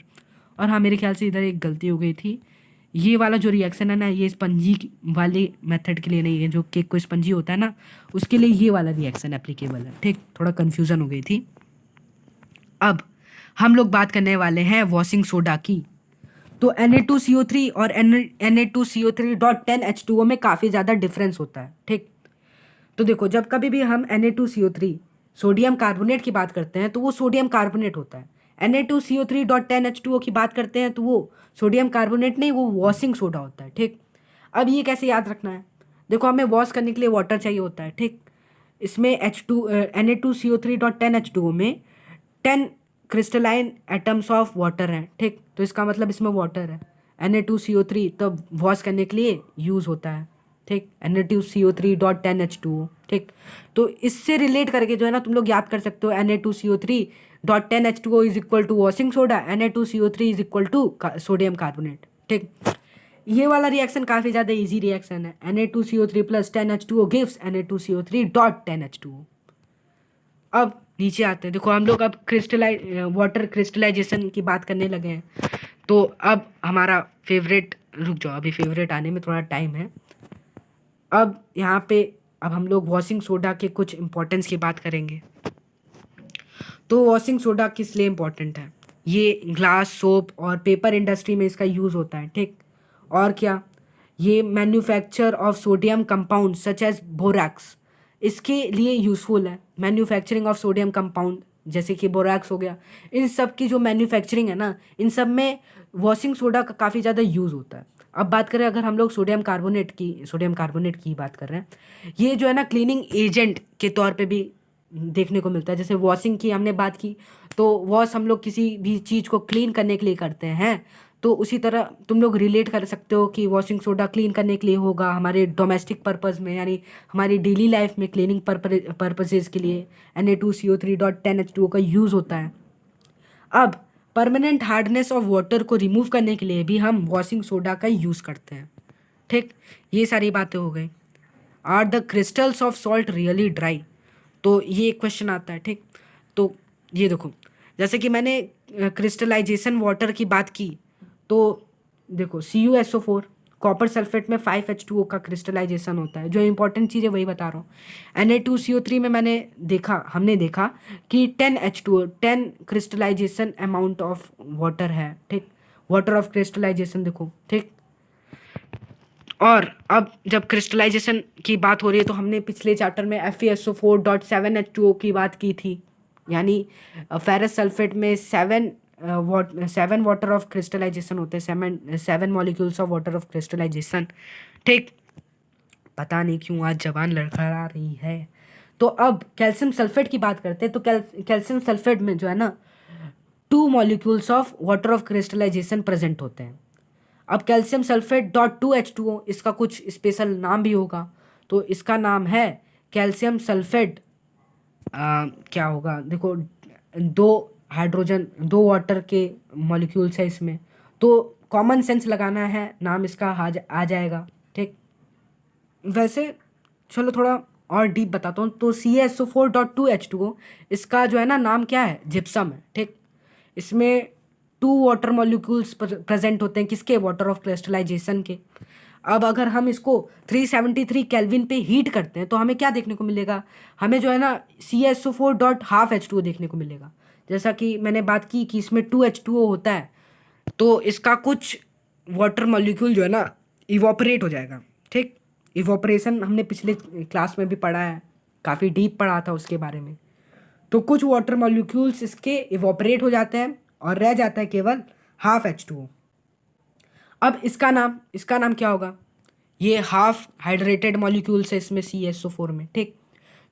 Speaker 1: और हाँ, मेरे ख्याल से इधर एक गलती हो गई थी, ये वाला जो रिएक्शन है ना, ये स्पंजी वाले मेथड के लिए नहीं है, जो केक को स्पंजी होता है ना उसके लिए ये वाला रिएक्शन एप्लीकेबल है, ठीक। थोड़ा कन्फ्यूज़न हो गई थी। अब हम लोग बात करने वाले हैं वॉशिंग सोडा की। तो Na2CO3 और Na2CO3.10H2O में काफ़ी ज़्यादा डिफरेंस होता है, ठीक। तो देखो, जब कभी भी हम Na2CO3 सोडियम कार्बोनेट की बात करते हैं तो वो सोडियम कार्बोनेट होता है। Na2CO3.10H2O की बात करते हैं तो वो सोडियम कार्बोनेट नहीं, वो वॉशिंग सोडा होता है, ठीक। अब ये कैसे याद रखना है, देखो हमें वॉश करने के लिए वाटर चाहिए होता है, ठीक। इसमें Na2CO3.10H2O में 10 क्रिस्टलाइन एटम्स ऑफ वाटर हैं, ठीक। तो इसका मतलब इसमें वाटर है। Na2CO3 तब वॉश करने के लिए यूज़ होता है, ठीक। Na2CO3.10H2O, ठीक। तो इससे रिलेट करके जो है ना तुम लोग याद कर सकते हो, Na2CO3.10H2O is equal to washing soda, Na2CO3 is equal to sodium carbonate, ठीक। ये वाला रिएक्शन काफ़ी ज़्यादा इजी रिएक्शन है। Na2CO3 plus 10H2O gives Na2CO3.10H2O। अब नीचे आते हैं, देखो हम लोग अब वाटर क्रिस्टलाइजेशन की बात करने लगे हैं। तो अब हमारा फेवरेट, रुक जाओ अभी फेवरेट आने में थोड़ा टाइम है। अब यहाँ पे अब हम लोग वॉशिंग सोडा के कुछ इंपॉर्टेंस की बात करेंगे। तो वॉशिंग सोडा किस लिए इम्पोर्टेंट है, ये ग्लास, सोप और पेपर इंडस्ट्री में इसका यूज़ होता है, ठीक। और क्या, ये manufacture of sodium compound such as borax, इसके लिए यूज़फुल है। मैन्युफैक्चरिंग ऑफ सोडियम कंपाउंड जैसे कि बोरैक्स हो गया, इन सब की जो मैन्युफैक्चरिंग है ना, इन सब में वॉशिंग सोडा का काफ़ी ज़्यादा यूज़ होता है। अब बात करें अगर हम लोग सोडियम कार्बोनेट की बात कर रहे हैं, ये जो है ना क्लीनिंग एजेंट के तौर पे भी देखने को मिलता है। जैसे वॉशिंग की हमने बात की, तो वॉश हम लोग किसी भी चीज़ को क्लीन करने के लिए करते हैं, तो उसी तरह तुम लोग रिलेट कर सकते हो कि वॉशिंग सोडा क्लीन करने के लिए होगा हमारे डोमेस्टिक पर्पज़ में, यानी हमारी डेली लाइफ में क्लीनिंग पर्पजेज़ के लिए Na2CO3.10H2O का यूज़ होता है। अब परमानेंट हार्डनेस ऑफ वाटर को रिमूव करने के लिए भी हम वॉशिंग सोडा का यूज़ करते हैं, ठीक। ये सारी बातें हो गई। Are the crystals of salt really dry, तो ये एक क्वेश्चन आता है, ठीक। तो ये देखो, जैसे कि मैंने क्रिस्टलाइजेशन वाटर की बात की, तो देखो CuSO4 कॉपर सल्फेट में 5H2O का क्रिस्टलाइजेशन होता है। जो इंपॉर्टेंट चीज़ है वही बता रहा हूँ। Na2CO3 में हमने देखा कि 10H2O 10 crystallisation amount of water है, ठीक। वाटर ऑफ क्रिस्टलाइजेशन देखो, ठीक। और अब जब क्रिस्टलाइजेशन की बात हो रही है तो हमने पिछले चैप्टर में FeSO4.7H2O की बात की थी, यानी फेरस सल्फेट में 7 वाटर ऑफ क्रिस्टलाइजेशन होते हैं, 7 molecules of water of crystallisation. ठीक, पता नहीं क्यों आज जबान लड़खड़ा रही है। तो अब कैल्शियम सल्फेट की बात करते हैं। तो कैल्शियम सल्फेट में जो है ना 2 molecules of water of crystallisation present होते हैं। अब कैल्शियम सल्फेट .2H2O, इसका कुछ स्पेशल नाम भी होगा, तो इसका नाम है कैल्शियम सल्फेट। क्या होगा देखो, 2 वाटर के मॉलिक्यूल्स है इसमें, तो कॉमन सेंस लगाना है, नाम इसका आ जाएगा। ठीक, वैसे चलो थोड़ा और डीप बताता हूँ। तो CaSO4.2H2O, इसका जो है ना नाम क्या है, जिप्सम है। ठीक, इसमें 2 वाटर मॉलिक्यूल्स प्रेजेंट होते हैं, किसके, वाटर ऑफ क्रिस्टलाइजेशन के। अब अगर हम इसको 373 केल्विन पे हीट करते हैं तो हमें क्या देखने को मिलेगा, हमें जो है ना CaSO4.5H2O देखने को मिलेगा। जैसा कि मैंने बात की कि इसमें 2H2O होता है, तो इसका कुछ वाटर मॉलिक्यूल जो है ना इवोपरेट हो जाएगा। ठीक, इवोपरेशन हमने पिछले क्लास में भी पढ़ा है, काफ़ी डीप पढ़ा था उसके बारे में। तो कुछ वाटर मॉलिक्यूल्स इसके इवोपरेट हो जाते हैं और रह जाता है केवल हाफ H2O। अब इसका नाम क्या होगा, ये हाफ हाइड्रेटेड मॉलिक्यूल्स है इसमें CaSO4 में। ठीक,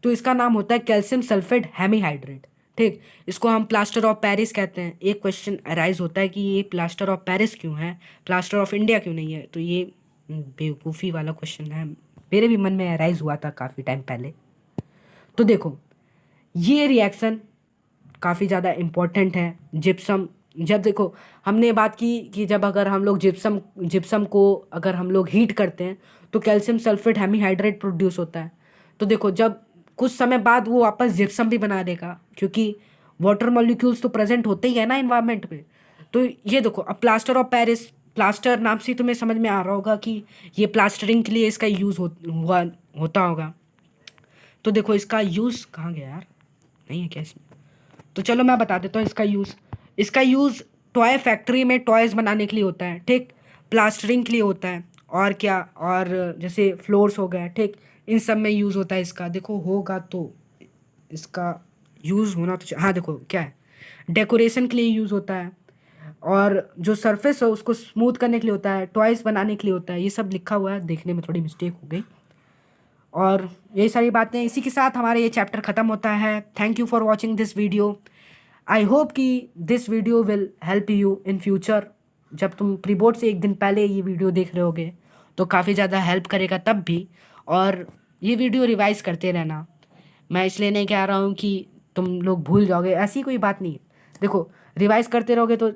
Speaker 1: तो इसका नाम होता है कैल्शियम सल्फेट हेमीहाइड्रेट। ठीक, इसको हम प्लास्टर ऑफ पेरिस कहते हैं। एक क्वेश्चन अराइज होता है कि ये प्लास्टर ऑफ पेरिस क्यों है, प्लास्टर ऑफ इंडिया क्यों नहीं है, तो ये बेवकूफ़ी वाला क्वेश्चन है, मेरे भी मन में अराइज हुआ था काफ़ी टाइम पहले। तो देखो, ये रिएक्शन काफ़ी ज़्यादा इम्पोर्टेंट है। जिप्सम, जब देखो हमने बात की कि जब अगर हम लोग जिप्सम को अगर हम लोग हीट करते हैं तो कैल्शियम सल्फेट हेमीहाइड्रेट प्रोड्यूस होता है। तो देखो जब कुछ समय बाद वो वापस जिप्सम भी बना देगा, क्योंकि वाटर मॉलिक्यूल्स तो प्रेजेंट होते ही है ना इन्वायरमेंट में। तो ये देखो, अब प्लास्टर ऑफ पेरिस, प्लास्टर नाम से तुम्हें समझ में आ रहा होगा कि ये प्लास्टरिंग के लिए इसका यूज़ होता होगा। तो देखो इसका यूज़ कहाँ गया यार, नहीं है क्या इसमें, तो चलो मैं बता देता हूँ इसका यूज़ टॉय फैक्ट्री में टॉयज़ बनाने के लिए होता है। ठीक, प्लास्टरिंग के लिए होता है, और क्या, और जैसे फ्लोर्स हो गए, ठीक, इन सब में यूज़ होता है इसका। देखो होगा तो इसका यूज़ होना तो हाँ देखो क्या है, डेकोरेशन के लिए यूज़ होता है, और जो सरफेस है उसको स्मूथ करने के लिए होता है, टॉयज़ बनाने के लिए होता है। ये सब लिखा हुआ है, देखने में थोड़ी मिस्टेक हो गई। और यही सारी बातें, इसी के साथ हमारा ये चैप्टर ख़त्म होता है। Thank you for watching this video. I hope कि this video will help you in future. जब तुम प्री बोर्ड से एक दिन पहले ये वीडियो देख रहे होगे तो काफ़ी ज़्यादा हेल्प करेगा तब भी। और ये वीडियो रिवाइज़ करते रहना, मैं इसलिए नहीं कह रहा हूँ कि तुम लोग भूल जाओगे, ऐसी कोई बात नहीं है। देखो रिवाइज़ करते रहोगे तो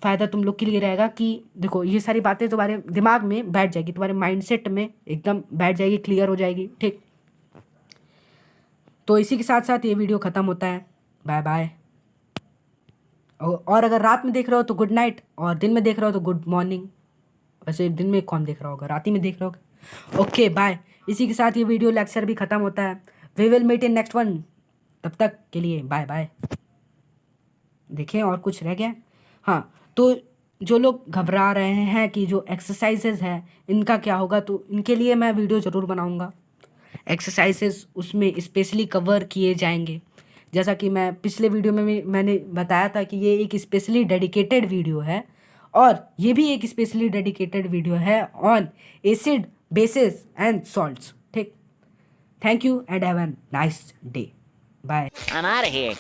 Speaker 1: फ़ायदा तुम लोग के लिए रहेगा कि देखो ये सारी बातें तुम्हारे दिमाग में बैठ जाएगी, तुम्हारे माइंडसेट में एकदम बैठ जाएगी, क्लियर हो जाएगी। ठीक, तो इसी के साथ साथ ये वीडियो ख़त्म होता है। Bye bye. और अगर रात में देख रहे हो तो गुड नाइट, और दिन में देख रहे हो तो गुड मॉर्निंग। वैसे दिन में कौन देख रहा होगा, रात ही में देख रहे होगे। Okay bye. इसी के साथ ये वीडियो लेक्चर भी ख़त्म होता है। We will meet in next one, तब तक के लिए बाय बाय। देखें और कुछ रह गया, हाँ, तो जो लोग घबरा रहे हैं कि जो एक्सरसाइजेज है इनका क्या होगा, तो इनके लिए मैं वीडियो ज़रूर बनाऊंगा। एक्सरसाइजेज उसमें स्पेशली कवर किए जाएंगे, जैसा कि मैं पिछले वीडियो में भी मैंने बताया था कि ये एक स्पेशली डेडिकेटेड वीडियो है, और ये भी एक स्पेशली डेडिकेटेड वीडियो है on acid, bases and salts. ठीक, thank you and have a nice day, bye.
Speaker 3: I'm out of here.